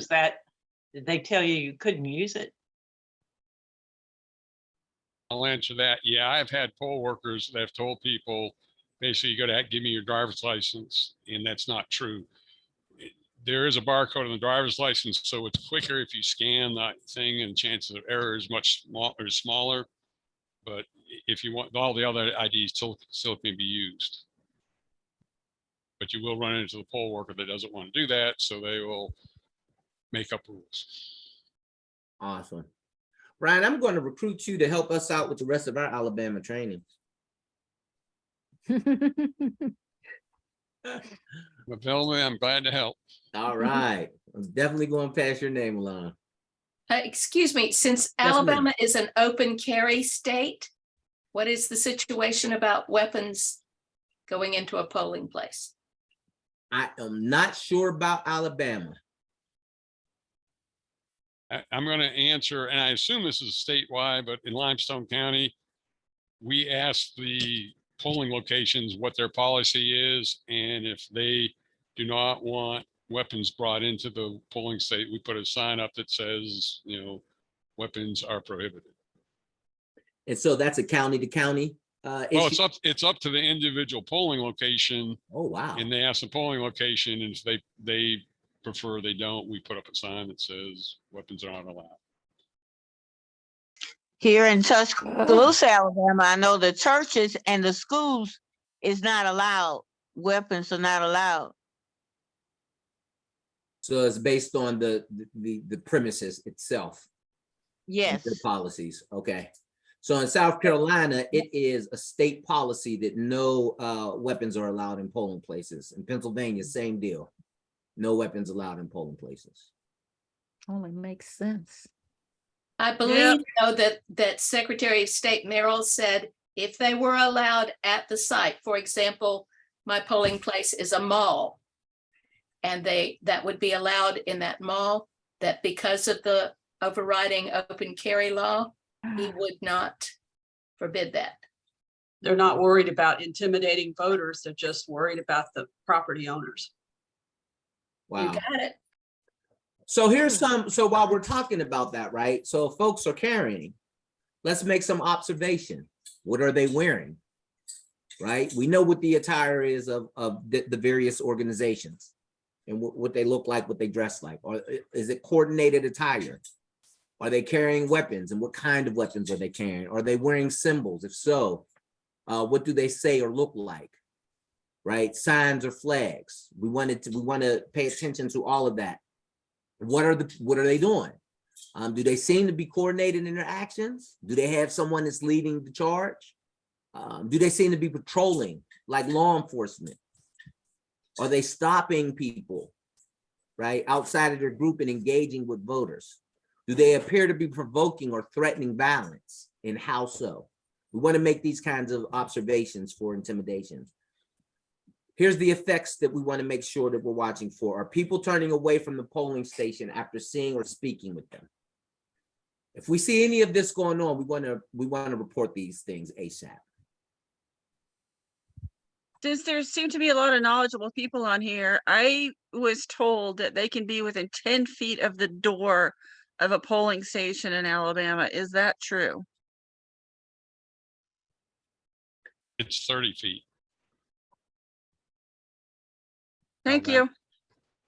did they tell you couldn't use it? I'll answer that. Yeah, I've had poll workers that have told people, basically, you got to give me your driver's license, and that's not true. There is a barcode on the driver's license, so it's quicker if you scan that thing, and chances of error is much smaller. But if you want, all the other IDs still can be used. But you will run into the poll worker that doesn't want to do that, so they will make up rules. Awesome. Ryan, I'm going to recruit you to help us out with the rest of our Alabama training. Velma, I'm glad to help. All right. I'm definitely going to pass your name along. Excuse me, since Yes, Alabama ma'am. is an open carry state, what is the situation about weapons going into a polling place? I am not sure about Alabama. I'm going to answer, and I assume this is statewide, but in Limestone County, we ask the polling locations what their policy is, and if they do not want weapons brought into the polling state, we put a sign up that says, weapons are prohibited. And so that's a county to county Well, issue. it's up to the individual polling location, Oh, wow. and they ask the polling location, and if they prefer they don't, we put up a sign that says weapons are not allowed. Here in Tuscaloosa, Alabama, I know the churches and the schools is not allowed. Weapons are not allowed. So it's based on the premises itself. Yes. The policies, okay. So in South Carolina, it is a state policy that no weapons are allowed in polling places. In Pennsylvania, same deal. No weapons allowed in polling places. Only makes sense. I believe though that Secretary of State Merrill said if they were allowed at the site, for example, my polling place is a mall, and that would be allowed in that mall, that because of the overriding open carry law, he would not forbid that. They're not worried about intimidating voters. They're just worried about the property owners. You Wow. got it. So here's so while we're talking about that, right? So if folks are carrying, let's make some observation. What are they wearing? Right? We know what the attire is of the various organizations and what they look like, what they dress like. Or is it coordinated attire? Are they carrying weapons, and what kind of weapons are they carrying? Are they wearing symbols? If so, what do they say or look like? Right? Signs or flags. We want to pay attention to all of that. What are they doing? Do they seem to be coordinated in their actions? Do they have someone that's leading the charge? Do they seem to be patrolling like law enforcement? Are they stopping people, right, outside of their group and engaging with voters? Do they appear to be provoking or threatening violence, and how so? We want to make these kinds of observations for intimidation. Here's the effects that we want to make sure that we're watching for. Are people turning away from the polling station after seeing or speaking with them? If we see any of this going on, we want to report these things ASAP. Since there seem to be a lot of knowledgeable people on here, I was told that they can be within 10 feet of the door of a polling station in Alabama. Is that true? It's 30 feet. Thank Okay. you.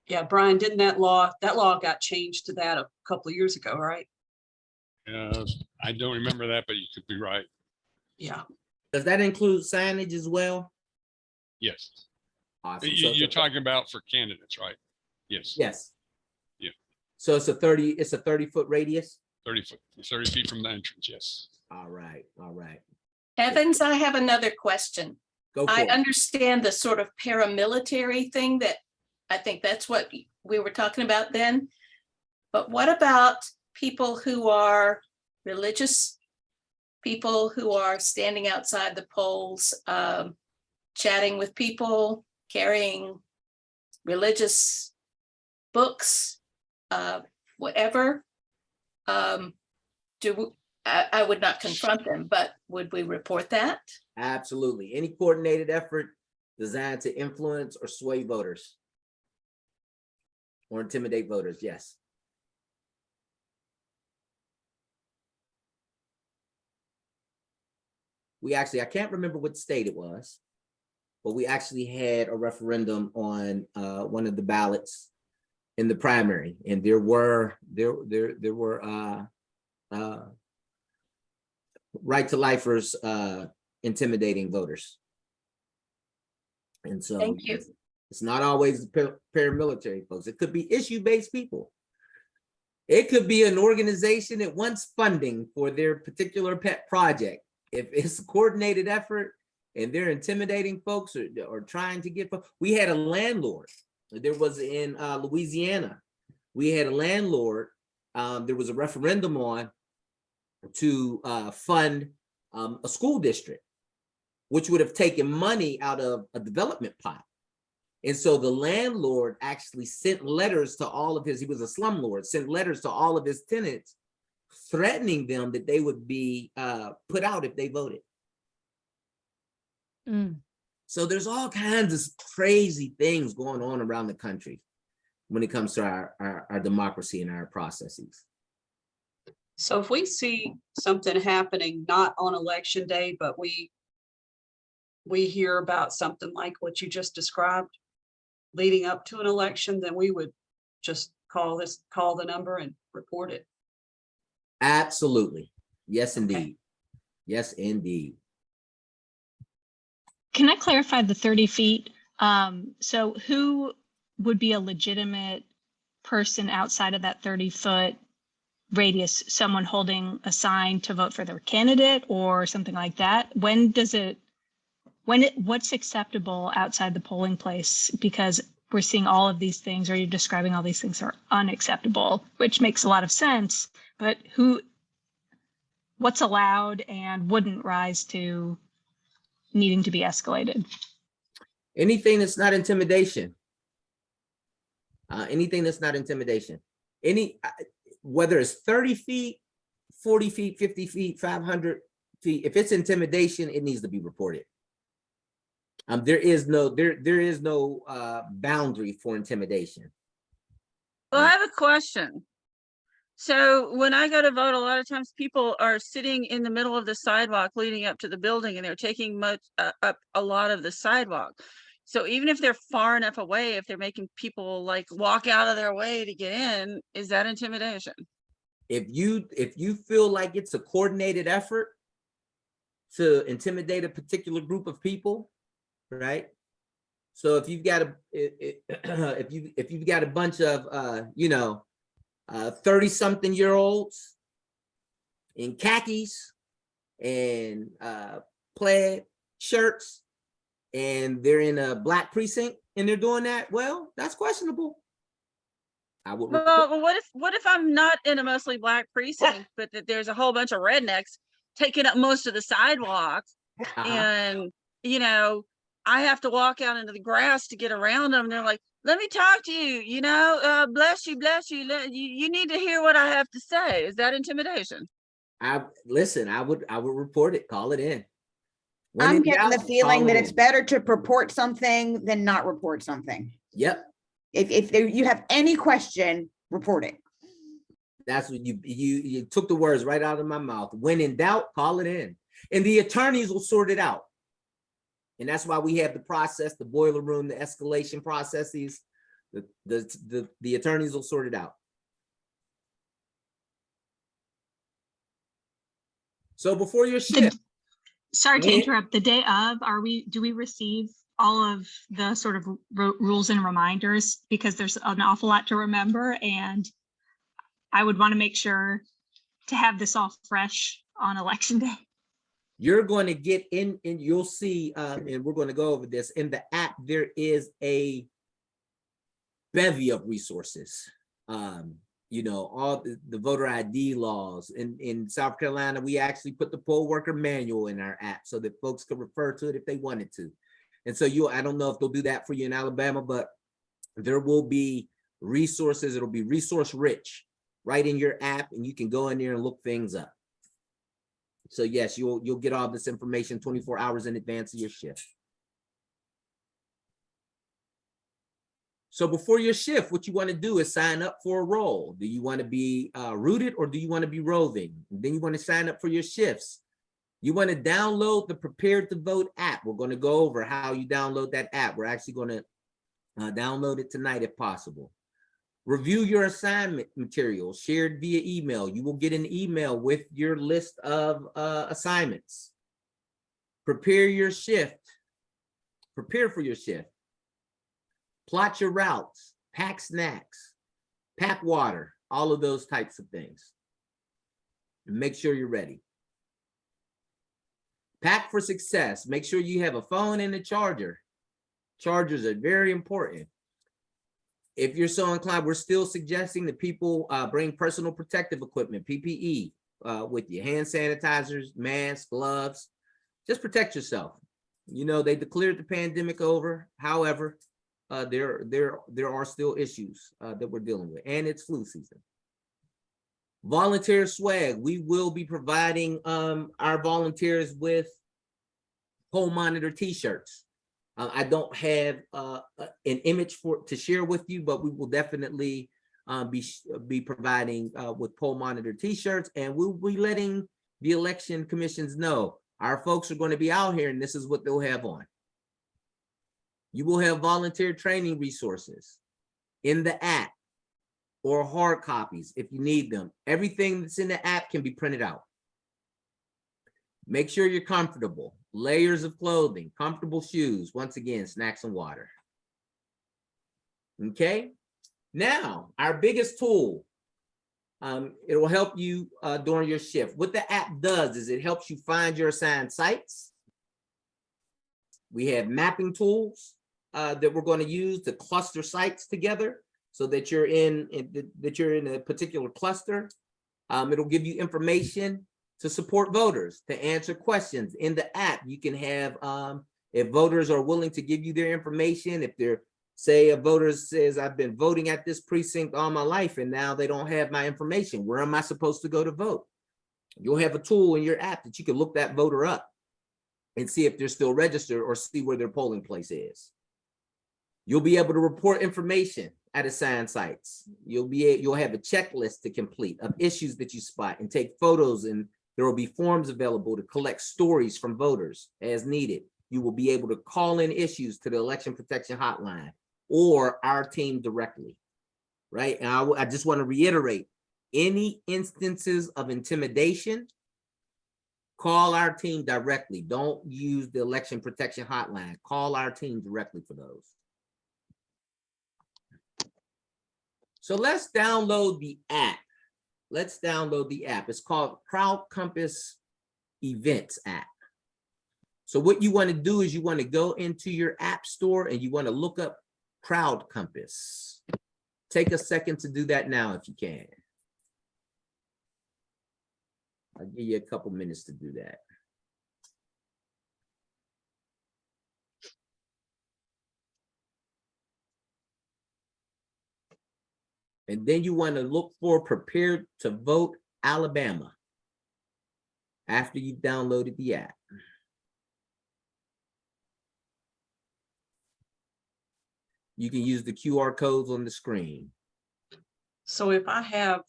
Yeah, Brian, didn't that law got changed to that a couple of years ago, right? I don't remember that, but you could be right. Yeah. Does that include signage as well? Yes. Awesome. You're talking about for candidates, right? Yes. Yes. Yeah. So it's a 30-foot radius? 30 feet from the entrance, yes. All right. All right. Evans, I have another question. Go for I it. understand the sort of paramilitary thing that I think that's what we were talking about then. But what about people who are religious, people who are standing outside the polls, chatting with people, carrying religious books, whatever? I would not confront them, but would we report that? Absolutely. Any coordinated effort designed to influence or sway voters or intimidate voters, yes. I can't remember what state it was, but we actually had a referendum on one of the ballots in the primary, and there were right to lifers intimidating voters. And so Thank you. it's not always paramilitary folks. It could be issue-based people. It could be an organization that wants funding for their particular pet project. If it's a coordinated effort and they're intimidating folks or trying to get, we had a landlord. There was in Louisiana, we had a landlord. There was a referendum on to fund a school district, which would have taken money out of a development pot. And so the landlord actually sent letters to all of he was a slumlord, sent letters to all of his tenants, threatening them that they would be put out if they voted. So there's all kinds of crazy things going on around the country when it comes to our democracy and our processes. So if we see something happening, not on election day, but we hear about something like what you just described leading up to an election, then we would just call the number and report it. Absolutely. Yes, indeed. Yes, indeed. Can I clarify the 30 feet? So who would be a legitimate person outside of that 30-foot radius, someone holding a sign to vote for their candidate or something like that? What's acceptable outside the polling place? Because we're seeing all of these things, or you're describing all these things are unacceptable, which makes a lot of sense, but what's allowed and wouldn't rise to needing to be escalated? Anything that's not intimidation. Anything that's not intimidation. Whether it's 30 feet, 40 feet, 50 feet, 500 feet, if it's intimidation, it needs to be reported. There is no boundary for intimidation. Well, I have a question. So when I go to vote, a lot of times people are sitting in the middle of the sidewalk leading up to the building, and they're taking up a lot of the sidewalk. So even if they're far enough away, if they're making people like walk out of their way to get in, is that intimidation? If you feel like it's a coordinated effort to intimidate a particular group of people, right? So if you've got if you've got a bunch of 30-something-year-olds in khakis and plaid shirts, and they're in a black precinct and they're doing that, well, that's questionable. I would. Well, what if I'm not in a mostly black precinct, but that there's a whole bunch of rednecks taking up most of the sidewalks, and I have to walk out into the grass to get around them. They're like, let me talk to you, bless you. You need to hear what I have to say. Is that intimidation? I would report it, call it in. I'm getting the feeling that it's better to purport something than not report something. Yep. If you have any question, report it. That's what you took the words right out of my mouth. When in doubt, call it in. And the attorneys will sort it out. And that's why we have the process, the boiler room, the escalation processes. The attorneys will sort it out. So before your shift. Sorry to interrupt. The day of, do we receive all of the sort of rules and reminders? Because there's an awful lot to remember, and I would want to make sure to have this all fresh on election day. You're going to get in, and you'll see, and we're going to go over this in the app. There is a bevy of resources. All the voter ID laws. In South Carolina, we actually put the poll worker manual in our app so that folks could refer to it if they wanted to. And so I don't know if they'll do that for you in Alabama, but there will be resources. It'll be resource rich right in your app, and you can go in there and look things up. So yes, you'll get all this information 24 hours in advance of your shift. So before your shift, what you want to do is sign up for a role. Do you want to be rooted, or do you want to be roving? And then you want to sign up for your shifts. You want to download the Prepared to Vote app. We're going to go over how you download that app. We're actually going to download it tonight if possible. Review your assignment materials shared via email. You will get an email with your list of assignments. Prepare your shift. Prepare for your shift. Plot your routes, pack snacks, pack water, all of those types of things. And make sure you're ready. Pack for success. Make sure you have a phone and a charger. Chargers are very important. If you're so inclined, we're still suggesting that people bring personal protective equipment, PPE, with you, hand sanitizers, masks, gloves. Just protect yourself. They declared the pandemic over. However, there are still issues that we're dealing with, and it's flu season. Volunteer swag. We will be providing our volunteers with poll monitor t-shirts. I don't have an image to share with you, but we will definitely be providing with poll monitor t-shirts, and we'll be letting the election commissions know our folks are going to be out here, and this is what they'll have on. You will have volunteer training resources in the app or hard copies if you need them. Everything that's in the app can be printed out. Make sure you're comfortable. Layers of clothing, comfortable shoes, once again, snacks and water. Okay, now our biggest tool It will help you during your shift. What the app does is it helps you find your assigned sites. We have mapping tools that we're going to use to cluster sites together so that you're in a particular cluster. It'll give you information to support voters, to answer questions. In the app, you can have, if voters are willing to give you their information, if they're, say a voter says, I've been voting at this precinct all my life and now they don't have my information, where am I supposed to go to vote? You'll have a tool in your app that you can look that voter up and see if they're still registered or see where their polling place is. You'll be able to report information at assigned sites. You'll have a checklist to complete of issues that you spot and take photos, and there will be forms available to collect stories from voters as needed. You will be able to call in issues to the election protection hotline or our team directly, right? And I just want to reiterate, any instances of intimidation, call our team directly. Don't use the election protection hotline. Call our team directly for those. So let's download the app. Let's download the app. It's called Crowd Compass Events app. So what you want to do is you want to go into your app store and you want to look up Crowd Compass. Take a second to do that now if you can. I'll give you a couple minutes to do that. And then you want to look for Prepared to Vote Alabama after you've downloaded the app. You can use the QR codes on the screen. So if I had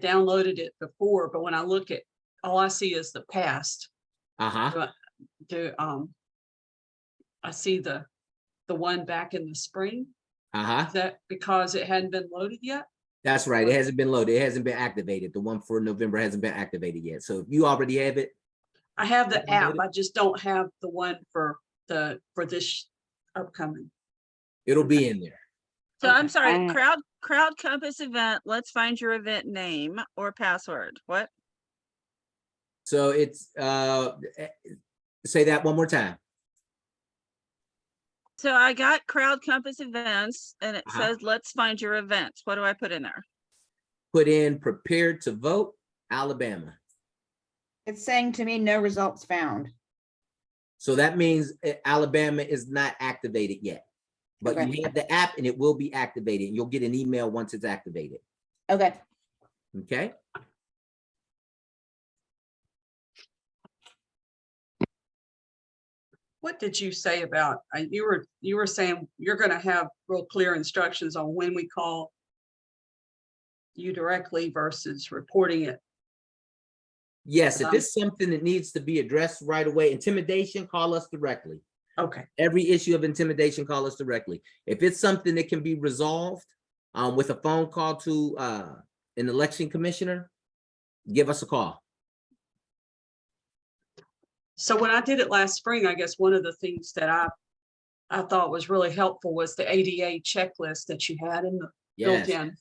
downloaded it before, but when I look at, all I see is the past. I see the one back in the spring. Is that because it hadn't been loaded yet? That's right. It hasn't been loaded. It hasn't been activated. The one for November hasn't been activated yet. So if you already have it. I have the app. I just don't have the one for this upcoming. It'll be in there. So I'm sorry, Crowd Compass event. Let's find your event name or password. What? So it's say that one more time. So I got Crowd Compass events and it says, let's find your events. What do I put in there? Put in Prepared to Vote Alabama. It's saying to me, no results found. So that means Alabama is not activated yet, but you have the app and it will be activated. You'll get an email once it's activated. Okay. Okay. What did you say about, you were saying you're going to have real clear instructions on when we call you directly versus reporting it? Yes, if it's something that needs to be addressed right away, intimidation, call us directly. Okay. Every issue of intimidation, call us directly. If it's something that can be resolved with a phone call to an election commissioner, give us a call. So when I did it last spring, I guess one of the things that I thought was really helpful was the ADA checklist that you had in the built in.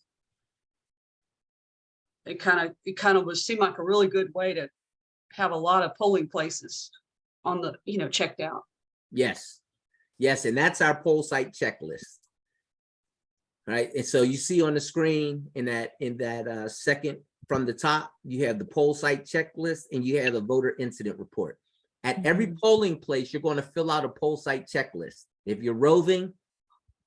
It kind of seemed like a really good way to have a lot of polling places on the, checked out. Yes. Yes. And that's our poll site checklist. Right. And so you see on the screen in that second from the top, you have the poll site checklist and you have a voter incident report. At every polling place, you're going to fill out a poll site checklist. If you're roving,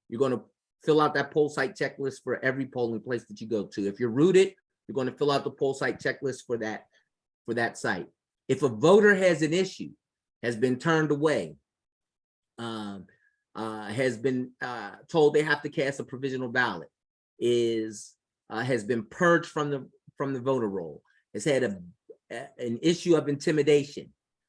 you're going to fill out that poll site checklist for every polling place that you go to. If you're rooted, you're going to fill out the poll site checklist for that site. If a voter has an issue, has been turned away, has been told they have to cast a provisional ballot, has been purged from the voter roll, has had an issue of intimidation,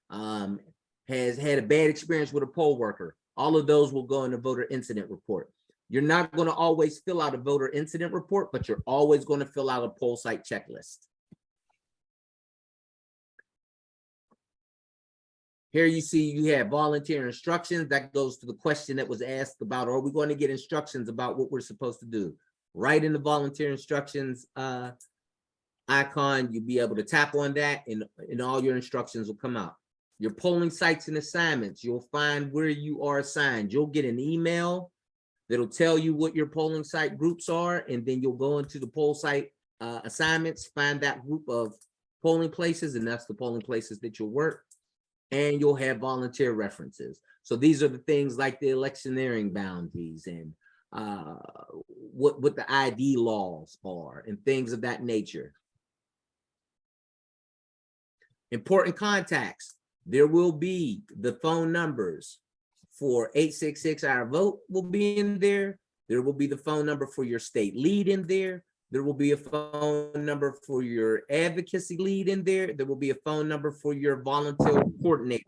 has had a bad experience with a poll worker, all of those will go in the voter incident report. You're not going to always fill out a voter incident report, but you're always going to fill out a poll site checklist. Here you see you have volunteer instructions. That goes to the question that was asked about, are we going to get instructions about what we're supposed to do? right in the volunteer instructions icon. You'll be able to tap on that and all your instructions will come out. Your polling sites and assignments, you'll find where you are assigned. You'll get an email that'll tell you what your polling site groups are, and then you'll go into the poll site assignments, find that group of polling places, and that's the polling places that you'll work. And you'll have volunteer references. So these are the things like the electioneering boundaries and what the ID laws are and things of that nature. Important contacts. There will be the phone numbers for 866 Our Vote will be in there. There will be the phone number for your state lead in there. There will be a phone number for your advocacy lead in there. There will be a phone number for your volunteer coordinator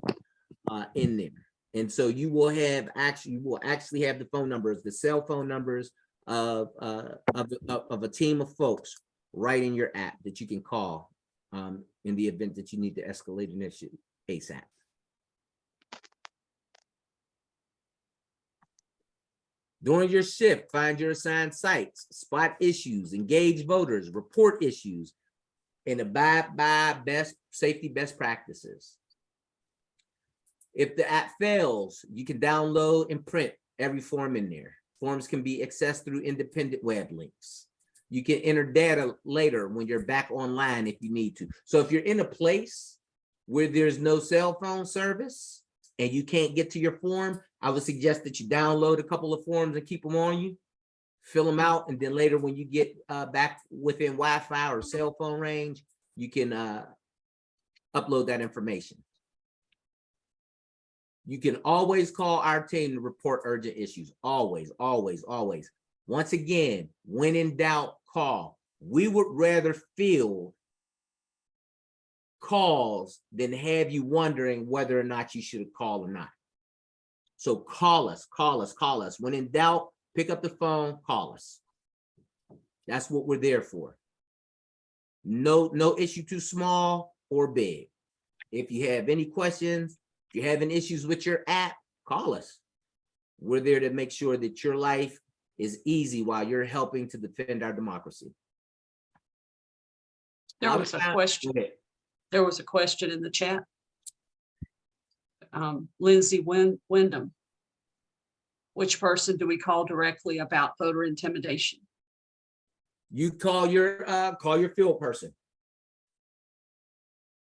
in there. And so you will actually have the phone numbers, the cell phone numbers of a team of folks right in your app that you can call in the event that you need to escalate an issue ASAP. During your shift, find your assigned sites, spot issues, engage voters, report issues, and abide by safety best practices. If the app fails, you can download and print every form in there. Forms can be accessed through independent web links. You can enter data later when you're back online if you need to. So if you're in a place where there's no cell phone service and you can't get to your form, I would suggest that you download a couple of forms and keep them on you, fill them out, and then later when you get back within Wi-Fi or cell phone range, you can upload that information. You can always call our team to report urgent issues. Always, always, always. Once again, when in doubt, call. We would rather field calls than have you wondering whether or not you should call or not. So call us, call us, call us. When in doubt, pick up the phone, call us. That's what we're there for. No issue too small or big. If you have any questions, if you're having issues with your app, call us. We're there to make sure that your life is easy while you're helping to defend our democracy. There was a question. There was a question in the chat. Lindsay Wyndham. Which person do we call directly about voter intimidation? You call your field person.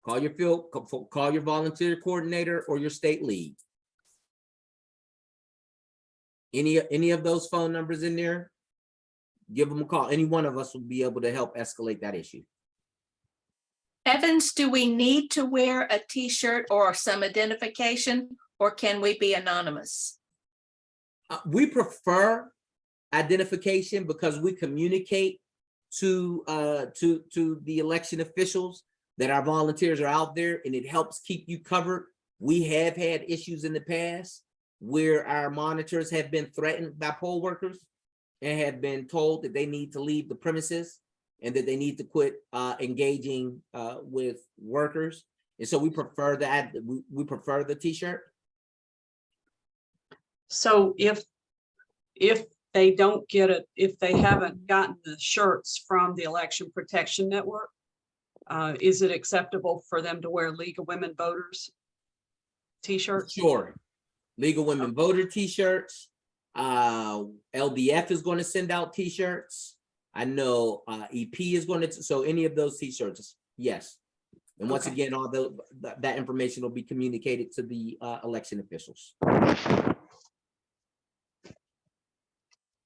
Call your volunteer coordinator or your state lead. Any of those phone numbers in there, give them a call. Any one of us will be able to help escalate that issue. Evans, do we need to wear a t-shirt or some identification, or can we be anonymous? We prefer identification because we communicate to the election officials that our volunteers are out there, and it helps keep you covered. We have had issues in the past where our monitors have been threatened by poll workers and have been told that they need to leave the premises and that they need to quit engaging with workers. And so we prefer that. We prefer the t-shirt. So if they don't get it, if they haven't gotten the shirts from the Election Protection Network, is it acceptable for them to wear League of Women Voters t-shirts? Sure. League of Women Voter t-shirts. LDF is going to send out t-shirts. I know EP is going to, so any of those t-shirts, yes. And once again, all that information will be communicated to the election officials.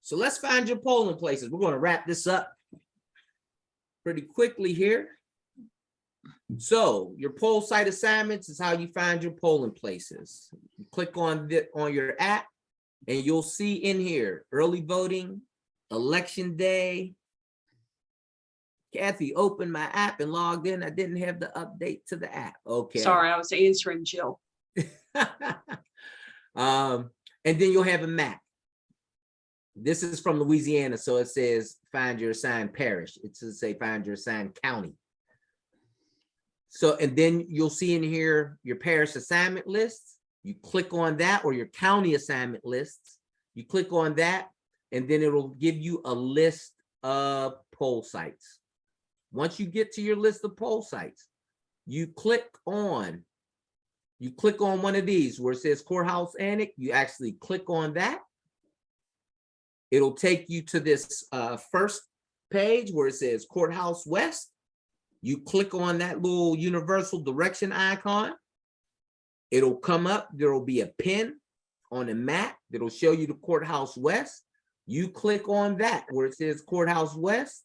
So let's find your polling places. We're going to wrap this up pretty quickly here. So your poll site assignments is how you find your polling places. You click on your app and you'll see in here, early voting, election day. Kathy opened my app and logged in. I didn't have the update to the app. Okay. Sorry, I was answering Jill. And then you'll have a map. This is from Louisiana, so it says find your assigned parish. It says say find your assigned county. So, and then you'll see in here your parish assignment lists. You click on that, or your county assignment lists. You click on that, and then it'll give you a list of poll sites. Once you get to your list of poll sites, you click on one of these where it says Courthouse Annex. You actually click on that. It'll take you to this first page where it says Courthouse West. You click on that little universal direction icon. It'll come up. There'll be a pin on the map that'll show you the Courthouse West. You click on that where it says Courthouse West,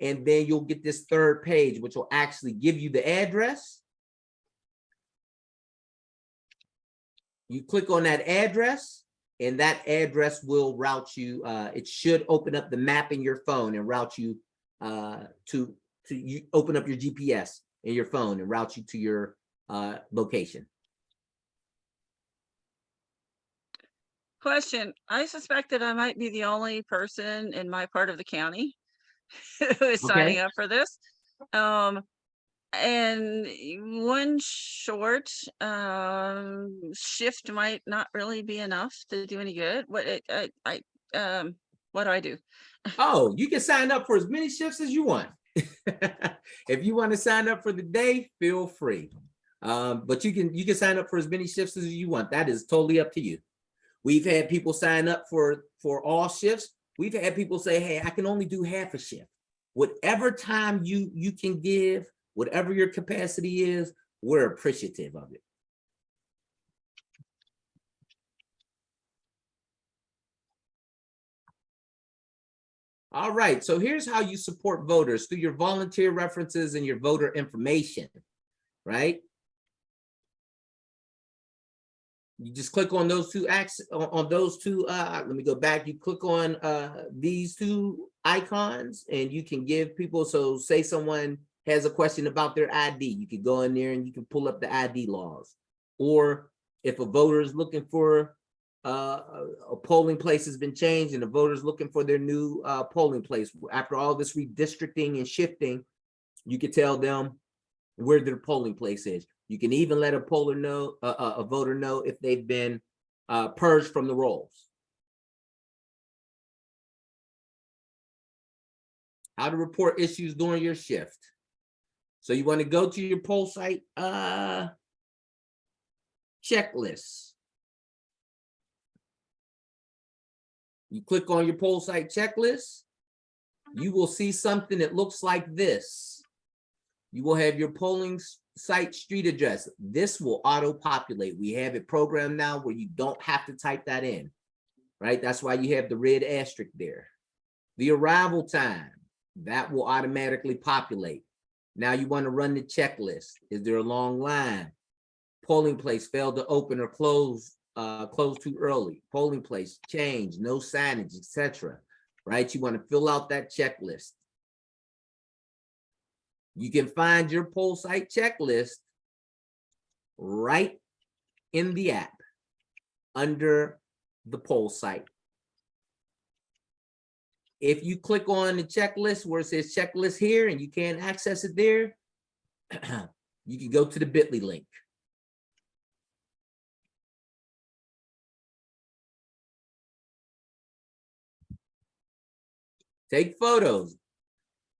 and then you'll get this third page, which will actually give you the address. You click on that address, and that address will route you. It should open up the map in your phone and route you to you open up your GPS in your phone and route you to your location. Question. I suspect that I might be the only person in my part of the county who is signing up for this. And one short shift might not really be enough to do any good. What do I do? Oh, you can sign up for as many shifts as you want. If you want to sign up for the day, feel free. But you can sign up for as many shifts as you want. That is totally up to you. We've had people sign up for all shifts. We've had people say, hey, I can only do half a shift. Whatever time you can give, whatever your capacity is, we're appreciative of it. All right, so here's how you support voters through your volunteer references and your voter information, right? You just click on those two let me go back. You click on these two icons and you can give people, so say someone has a question about their ID, you can go in there and you can pull up the ID laws. Or if a voter is looking for a polling place has been changed and the voter's looking for their new polling place, after all this redistricting and shifting, you can tell them where their polling place is. You can even let a voter know if they've been purged from the rolls. How to report issues during your shift. So you want to go to your poll site checklist. You click on your poll site checklist. You will see something that looks like this. You will have your polling site street address. This will auto-populate. We have it programmed now where you don't have to type that in, right? That's why you have the red asterisk there. The arrival time, that will automatically populate. Now you want to run the checklist. Is there a long line? Polling place failed to open or close too early. Polling place change, no signage, etc. Right? You want to fill out that checklist. You can find your poll site checklist right in the app under the poll site. If you click on the checklist where it says checklist here and you can't access it there, you can go to the bit.ly link. Take photos.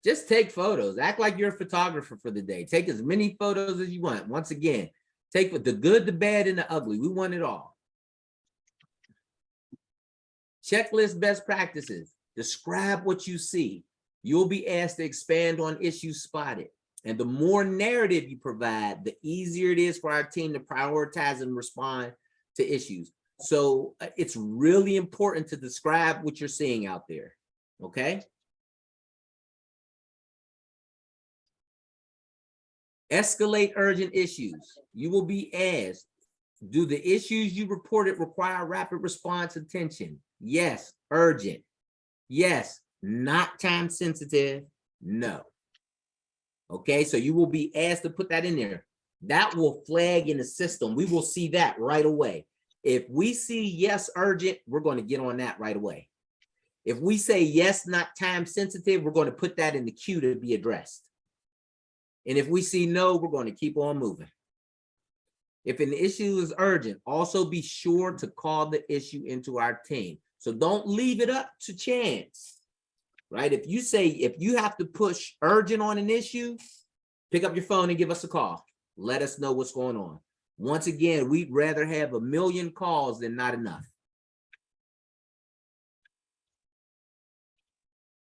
Just take photos. Act like you're a photographer for the day. Take as many photos as you want. Once again, take the good, the bad, and the ugly. We want it all. Checklist best practices. Describe what you see. You'll be asked to expand on issues spotted. And the more narrative you provide, the easier it is for our team to prioritize and respond to issues. So it's really important to describe what you're seeing out there. Okay? Escalate urgent issues. You will be asked, do the issues you reported require rapid response attention? Yes, urgent. Yes, not time sensitive. No. Okay, so you will be asked to put that in there. That will flag in the system. We will see that right away. If we see yes, urgent, we're going to get on that right away. If we say yes, not time sensitive, we're going to put that in the queue to be addressed. And if we see no, we're going to keep on moving. If an issue is urgent, also be sure to call the issue into our team. So don't leave it up to chance. right? If you have to push urgent on an issue, pick up your phone and give us a call. Let us know what's going on. Once again, we'd rather have 1 million calls than not enough.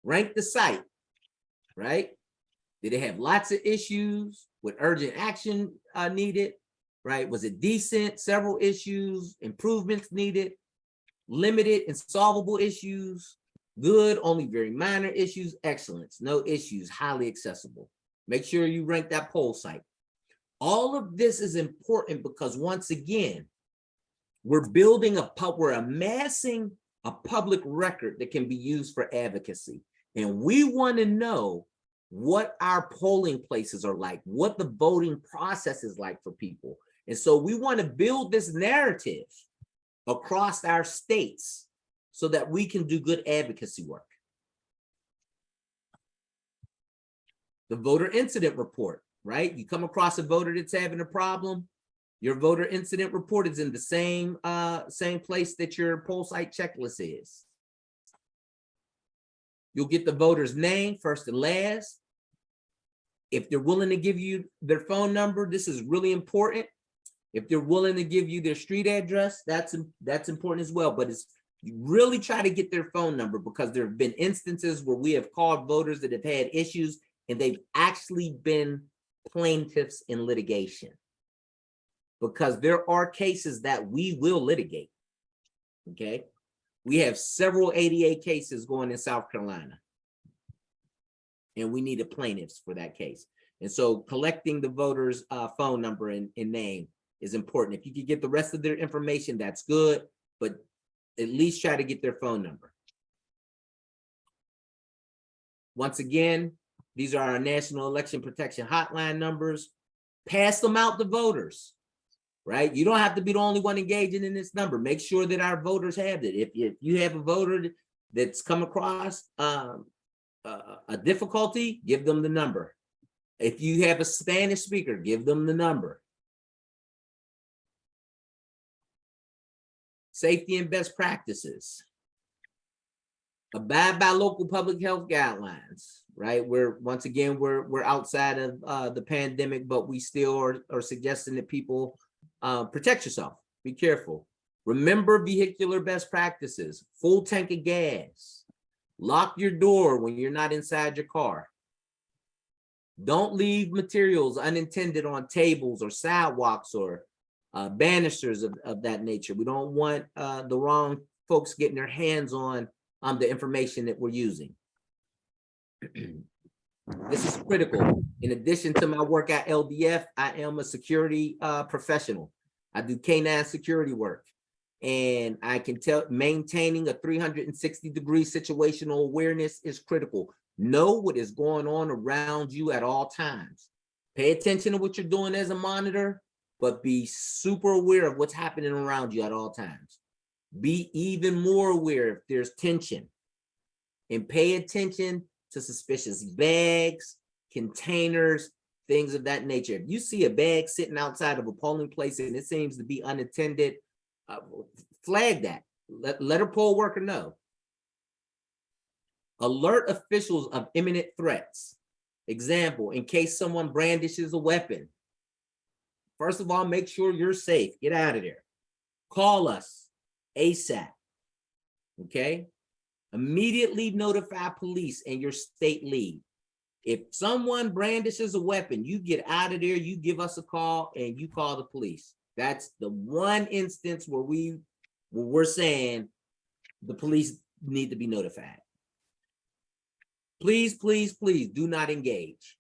Rank the site, right? Did it have lots of issues with urgent action needed, right? Was it decent? Several issues, improvements needed, limited and solvable issues, good, only very minor issues, excellence, no issues, highly accessible. Make sure you rank that poll site. All of this is important because once again, we're amassing a public record that can be used for advocacy. And we want to know what our polling places are like, what the voting process is like for people. And so we want to build this narrative across our states so that we can do good advocacy work. The voter incident report, right? You come across a voter that's having a problem, your voter incident report is in the same place that your poll site checklist is. You'll get the voter's name, first and last. If they're willing to give you their phone number, this is really important. If they're willing to give you their street address, that's important as well. But you really try to get their phone number because there have been instances where we have called voters that have had issues and they've actually been plaintiffs in litigation. Because there are cases that we will litigate, okay? We have several ADA cases going in South Carolina. And we needed plaintiffs for that case. And so collecting the voter's phone number and name is important. If you could get the rest of their information, that's good, but at least try to get their phone number. Once again, these are our National Election Protection Hotline numbers. Pass them out to voters, right? You don't have to be the only one engaging in this number. Make sure that our voters have it. If you have a voter that's come across a difficulty, give them the number. If you have a Spanish speaker, give them the number. Safety and best practices. Abide by local public health guidelines, right? Once again, we're outside of the pandemic, but we still are suggesting that people protect yourself, be careful. Remember vehicular best practices, full tank of gas, lock your door when you're not inside your car. Don't leave materials unintended on tables or sidewalks or banisters of that nature. We don't want the wrong folks getting their hands on the information that we're using. This is critical. In addition to my work at LDF, I am a security professional. I do K9 security work. And I can tell maintaining a 360-degree situational awareness is critical. Know what is going on around you at all times. Pay attention to what you're doing as a monitor, but be super aware of what's happening around you at all times. Be even more aware if there's tension, and pay attention to suspicious bags, containers, things of that nature. If you see a bag sitting outside of a polling place and it seems to be unattended, flag that. Let a poll worker know. Alert officials of imminent threats. Example, in case someone brandishes a weapon. First of all, make sure you're safe. Get out of there. Call us ASAP. Okay? Immediately notify police and your state lead. If someone brandishes a weapon, you get out of there, you give us a call, and you call the police. That's the one instance where we're saying the police need to be notified. Please, please, please do not engage.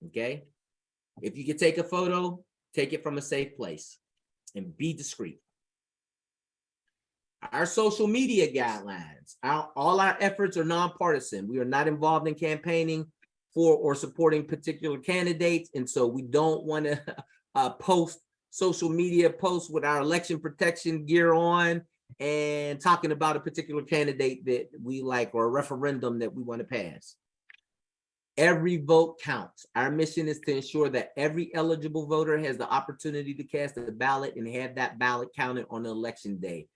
Okay? If you can take a photo, take it from a safe place and be discreet. Our social media guidelines, all our efforts are nonpartisan. We are not involved in campaigning for or supporting particular candidates. And so we don't want to post social media posts with our election protection gear on and talking about a particular candidate that we like or a referendum that we want to pass. Every vote counts. Our mission is to ensure that every eligible voter has the opportunity to cast a ballot and have that ballot counted on election day.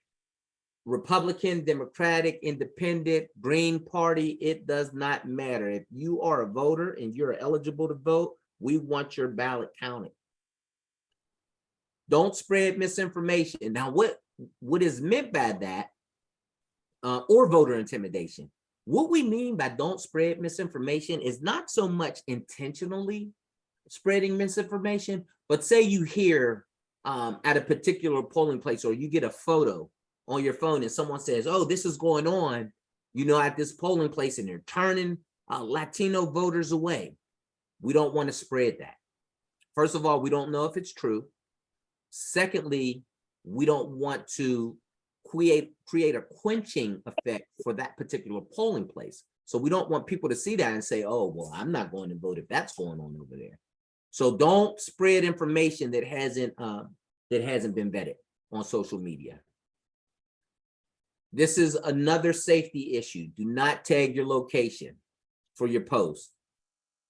Republican, Democratic, Independent, Green Party, it does not matter. If you are a voter and you're eligible to vote, we want your ballot counted. Don't spread misinformation. Now, what is meant by that, or voter intimidation? What we mean by don't spread misinformation is not so much intentionally spreading misinformation, but say you hear at a particular polling place, or you get a photo on your phone and someone says, oh, this is going on, you know, at this polling place, and they're turning Latino voters away. We don't want to spread that. First of all, we don't know if it's true. Secondly, we don't want to create a quenching effect for that particular polling place. So we don't want people to see that and say, oh, well, I'm not going to vote if that's going on over there. So don't spread information that hasn't been vetted on social media. This is another safety issue. Do not tag your location for your post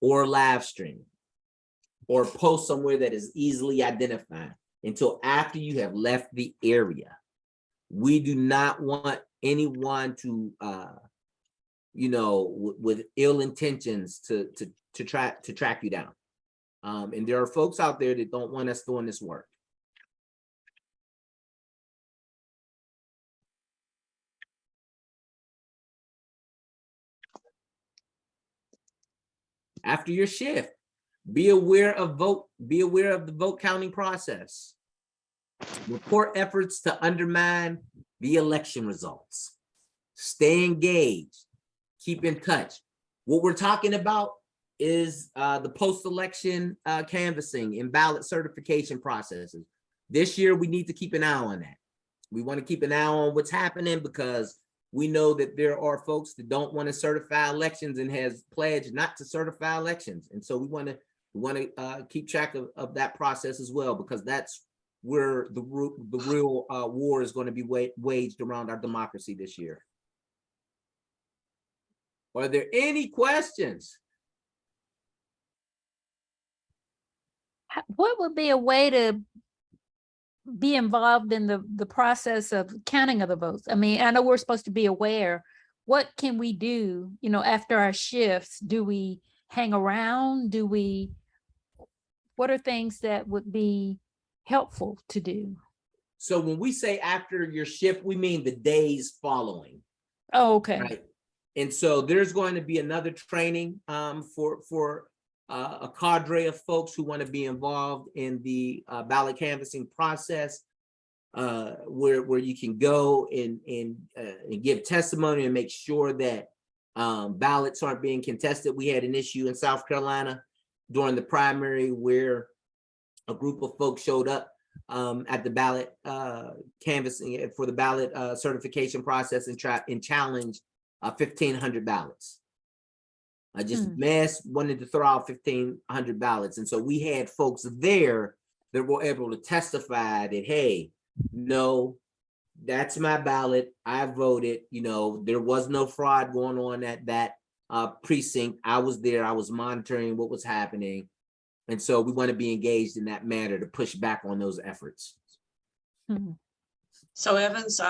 or live stream or post somewhere that is easily identified until after you have left the area. We do not want anyone to, you know, with ill intentions to track you down. And there are folks out there that don't want us doing this work. After your shift, be aware of the vote counting process. Report efforts to undermine the election results. Stay engaged, keep in touch. What we're talking about is the post-election canvassing and ballot certification processes. This year, we need to keep an eye on that. We want to keep an eye on what's happening because we know that there are folks that don't want to certify elections and has pledged not to certify elections. And so we want to keep track of that process as well, because that's where the real war is going to be waged around our democracy this year. Are there any questions? What would be a way to be involved in the process of counting of the votes? I mean, I know we're supposed to be aware. What can we do, you know, after our shifts? Do we hang around? What are things that would be helpful to do? So when we say after your shift, we mean the days following. Oh, okay. Right. And so there's going to be another training for a cadre of folks who want to be involved in the ballot canvassing process, where you can go and give testimony and make sure that ballots aren't being contested. We had an issue in South Carolina during the primary where a group of folks showed up at the ballot canvassing for the ballot certification process and challenged 1,500 ballots. Just mass wanted to throw out 1,500 ballots. And so we had folks there that were able to testify that, hey, no, that's my ballot. I voted, you know, there was no fraud going on at that precinct. I was there. I was monitoring what was happening. And so we want to be engaged in that matter to push back on those efforts. So Evans,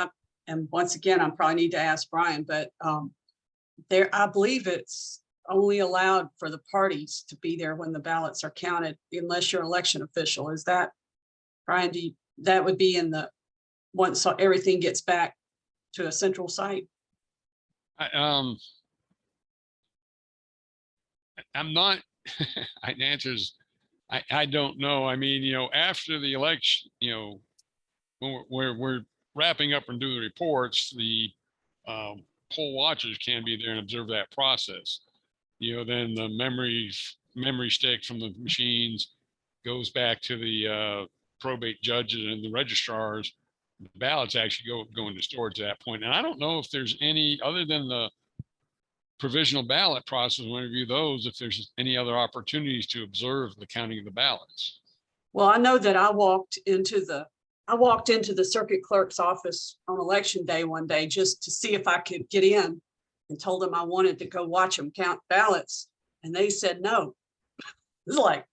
and once again, I probably need to ask Brian, but I believe it's only allowed for the parties to be there when the ballots are counted, unless you're an election official. Is that, Brian, that would be in the, once everything gets back to a central site? I'm not, the answer is, I don't know. I mean, you know, after the election, you know, when we're wrapping up and doing the reports, the poll watchers can be there and observe that process. You know, then the memory stick from the machines goes back to the probate judges and the registrars. The ballots actually go into storage at that point. And I don't know if there's any, other than the provisional ballot process, when we review those, if there's any other opportunities to observe the counting of the ballots. Well, I know that I walked into the circuit clerk's office on election day one day just to see if I could get in, and told them I wanted to go watch them count ballots. And they said, no. It's like,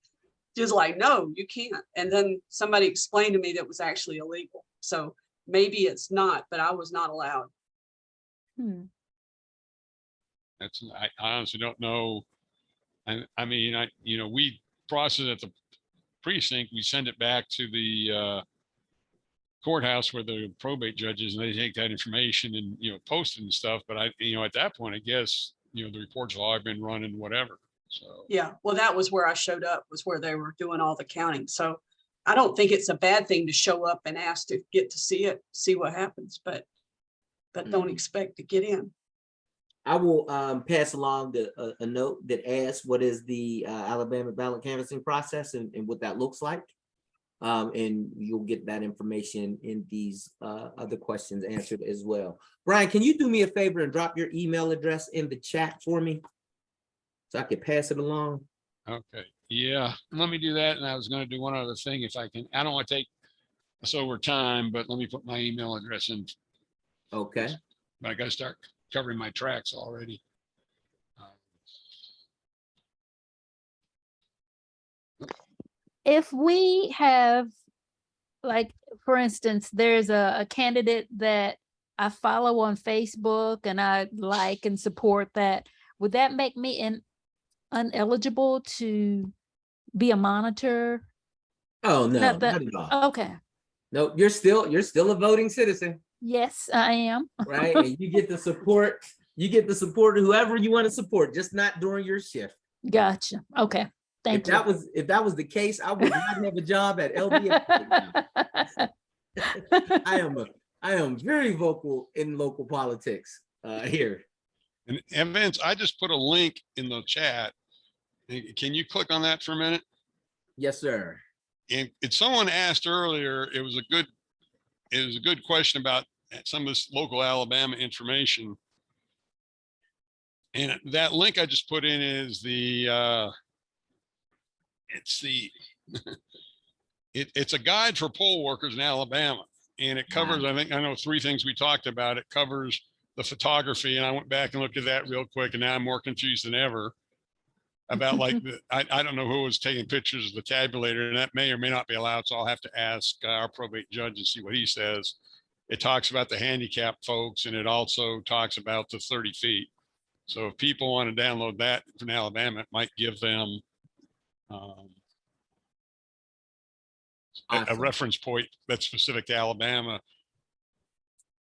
just like, no, you can't. And then somebody explained to me that was actually illegal. So maybe it's not, but I was not allowed. Hmm. That's, I honestly don't know. I mean, we process at the precinct, we send it back to the courthouse where the probate judges, and they take that information and, post it and stuff. But at that point, I guess, the reports have all been run and whatever. So, Yeah, well, that was where I showed up, was where they were doing all the counting. So I don't think it's a bad thing to show up and ask to get to see it, see what happens, but don't expect to get in. I will pass along a note that asks what is the Alabama ballot canvassing process and what that looks like. And you'll get that information in these other questions answered as well. Brian, can you do me a favor and drop your email address in the chat for me so I can pass it along? okay. Yeah, let me do that. And I was going to do one other thing if I can. I don't want to take us over time, but let me put my email address in. Okay. But I got to start covering my tracks already. If we have, like, for instance, there's a candidate that I follow on Facebook and I like and support that, would that make me ineligible to be a monitor? Oh, no, Not that- not at all. Okay. No, you're still a voting citizen, Yes, I am. right? And you get the support of whoever you want to support, just not during your shift. Gotcha. Okay. Thank you. If that was the case, I would not have a job at LDF. I am very vocal in local politics here. And Evans, I just put a link in the chat. Can you click on that for a minute? Yes, sir. And someone asked earlier, it was a good question about some of this local Alabama information. And that link I just put in is it's a guide for poll workers in Alabama. And it covers, I know 3 things we talked about. It covers the photography, and I went back and looked at that real quick, and now I'm more confused than ever about like, I don't know who was taking pictures of the tabulator, and that may or may not be allowed. So I'll have to ask our probate judge and see what he says. It talks about the handicapped folks, and it also talks about the 30 feet. So if people want to download that from Alabama, it might give them a reference point that's specific to Alabama.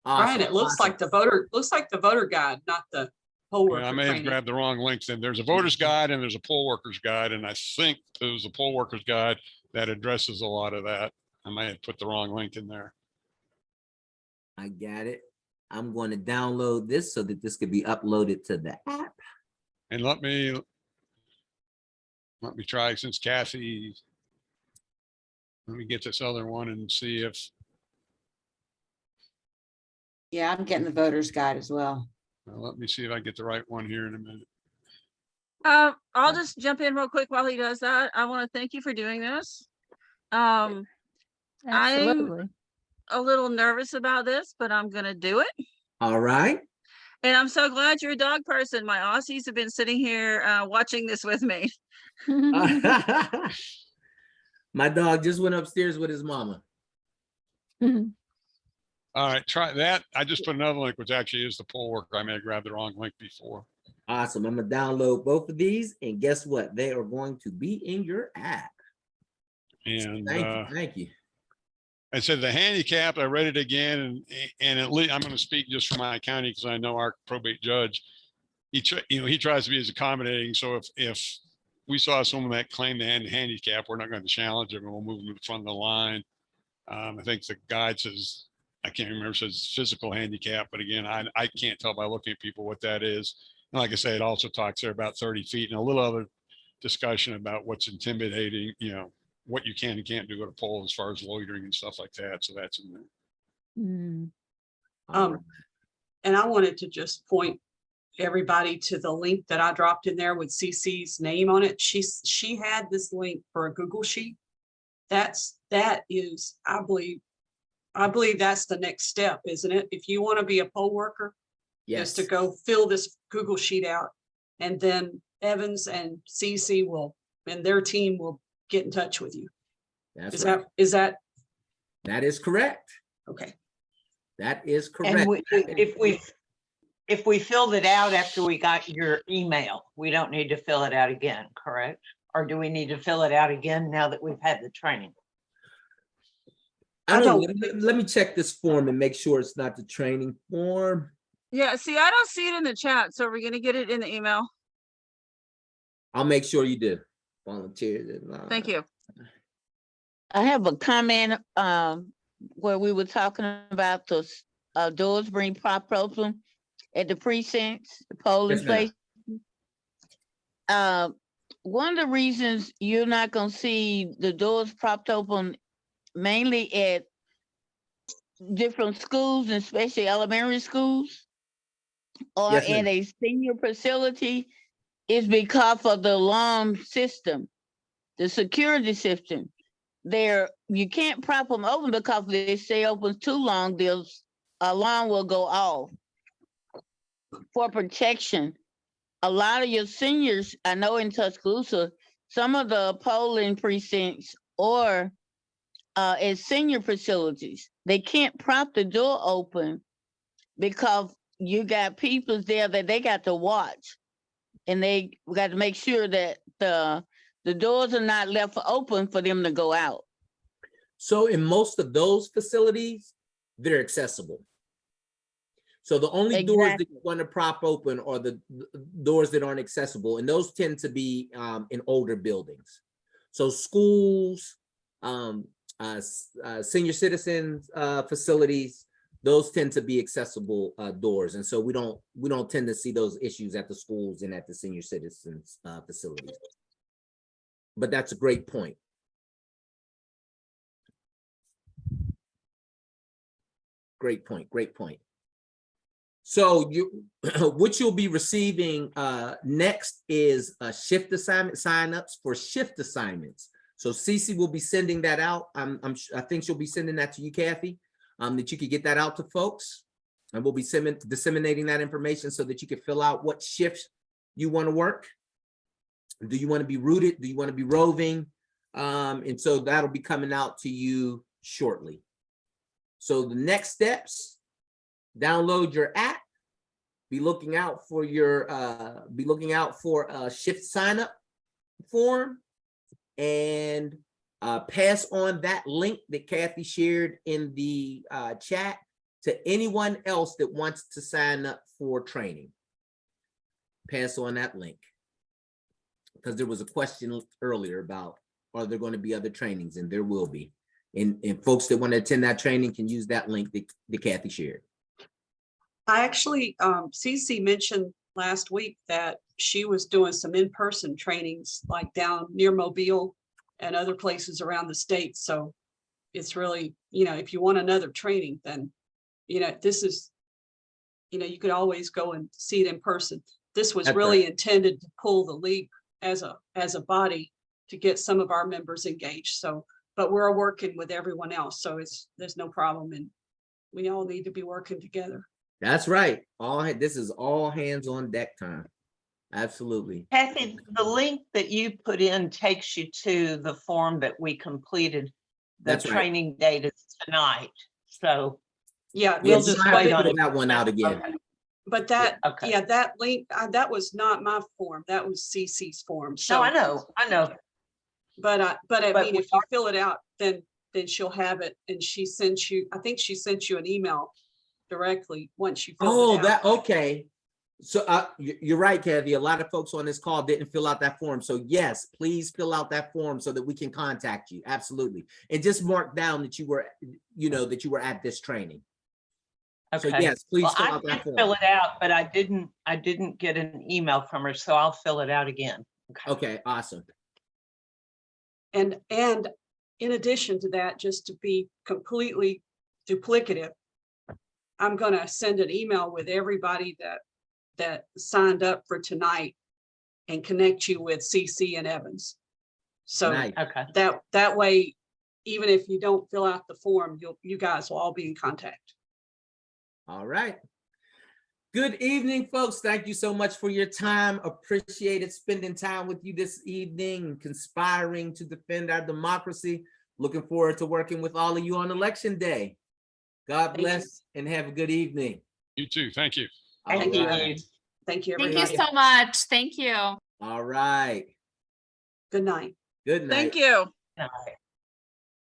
Brian, it looks like the voter guide, not the poll worker I may have training. grabbed the wrong link. Then there's a voter's guide and there's a poll worker's guide. And I think there's a poll worker's guide that addresses a lot of that. I might have put the wrong link in there. I got it. I'm going to download this so that this could be uploaded to the app. And let me try, since Kathy, let me get this other one and see if. Yeah, I'm getting the voter's guide as well. Let me see if I get the right one here in a minute. I'll just jump in real quick while he does that. I want to thank you for doing this. I'm Absolutely. a little nervous about this, but I'm going to do it. All right. And I'm so glad you're a dog person. My Aussies have been sitting here watching this with me. My dog just went upstairs with his mama. All right, try that. I just put another link, which actually is the poll worker. I may have grabbed the wrong link before. Awesome. I'm going to download both of these, and guess what? They are going to be in your app. And thank you. I said the handicap, I read it again, and at least I'm going to speak just for my county because I know our probate judge, he tries to be as accommodating. So if we saw someone that claimed the handicap, we're not going to challenge them, and we'll move them to the front of the line. I think the guide says, I can't remember, says physical handicap, but again, I can't tell by looking at people what that is. And like I say, it also talks there about 30 feet and a little other discussion about what's intimidating, what you can and can't do at a poll as far as loitering and stuff like that. So that's in there. And I wanted to just point everybody to the link that I dropped in there with CC's name on it. She had this link for a Google sheet. That is, I believe that's the next step, isn't it? If you want to be a poll worker, yes, is to go fill this Google sheet out, and then Evans and CC and their team will get in touch with you. That's right. That is correct. Okay. That is And correct. if we filled it out after we got your email, we don't need to fill it out again, correct? Or do we need to fill it out again now that we've had the training? I don't, let me check this form and make sure it's not the training form. Yeah, see, I don't see it in the chat, so we're gonna get it in the email. I'll make sure you do. Volunteers. Thank you. I have a comment where we were talking about the doors being propped open at the precincts, the polling Yes, ma'am. place. One of the reasons you're not gonna see the doors propped open mainly at different schools, especially elementary schools, or Yes, in ma'am. a senior facility, is because of the alarm system, the security system. You can't prop them open because if they stay open too long, the alarm will go off. For protection, a lot of your seniors, I know in Tuscaloosa, some of the polling precincts or at senior facilities, they can't prop the door open because you got people there that they got to watch, and they got to make sure that the doors are not left open for them to go out. So in most of those facilities, they're accessible. So the only doors that you want to prop open are the doors that aren't accessible, and those tend to be in older buildings. So schools, senior citizens facilities, those tend to be accessible doors, and so we don't tend to see those issues at the schools and at the senior citizens facilities. But that's a great point. Great point. Great point. So what you'll be receiving next is shift assignment signups for shift assignments. So Cece will be sending that out. I think she'll be sending that to you, Kathy, that you could get that out to folks, and we'll be disseminating that information so that you can fill out what shifts you want to work. Do you want to be rooted? Do you want to be roving? And so that'll be coming out to you shortly. So the next steps: download your app, be looking out for your a shift sign up form, and pass on that link that Kathy shared in the chat to anyone else that wants to sign up for training. Pass on that link, because there was a question earlier about, are there going to be other trainings? And there will be. And folks that want to attend that training can use that link that Kathy shared. I actually, Cece mentioned last week that she was doing some in-person trainings like down near Mobile and other places around the state. So it's really, if you want another training, then, this is, you could always go and see it in person. This was really intended to pull the league as a body to get some of our members engaged. So, but we're working with everyone else. So there's no problem. And we all need to be working together. That's right. This is all hands on deck time. Absolutely. Kathy, the link that you put in takes you to the form that we completed. The training date is tonight. So yeah, we'll just wait on that one out again. Okay. But that, that link, that was not my form. That was Cece's form. So no, I know. But I mean, if you fill it out, then she'll have it, and she sent you. I think she sent you an email directly once you fill it out. Okay. So you're right, Kathy. A lot of folks on this call didn't fill out that form. So yes, please fill out that form so that we can contact you. Absolutely. And just mark down that you were, that you were at this training. Okay. So yes, please fill I out that form. Fill it out, but I didn't get an email from her, so I'll fill it out again. Okay, awesome. And in addition to that, just to be completely duplicative, I'm going to send an email with everybody that signed up for tonight and connect you with CC and Evans. So nice. that way, even if you don't fill out the form, you guys will all be in contact. All right. Good evening, folks. Thank you so much for your time. Appreciated spending time with you this evening, conspiring to defend our democracy. Looking forward to working with all of you on election day. God you. bless and have a good evening. You too. Thank you. Thank you. All right. Thank you, Thank everybody. you so much. Thank you. All right. Good night. Good night. Thank you. All right.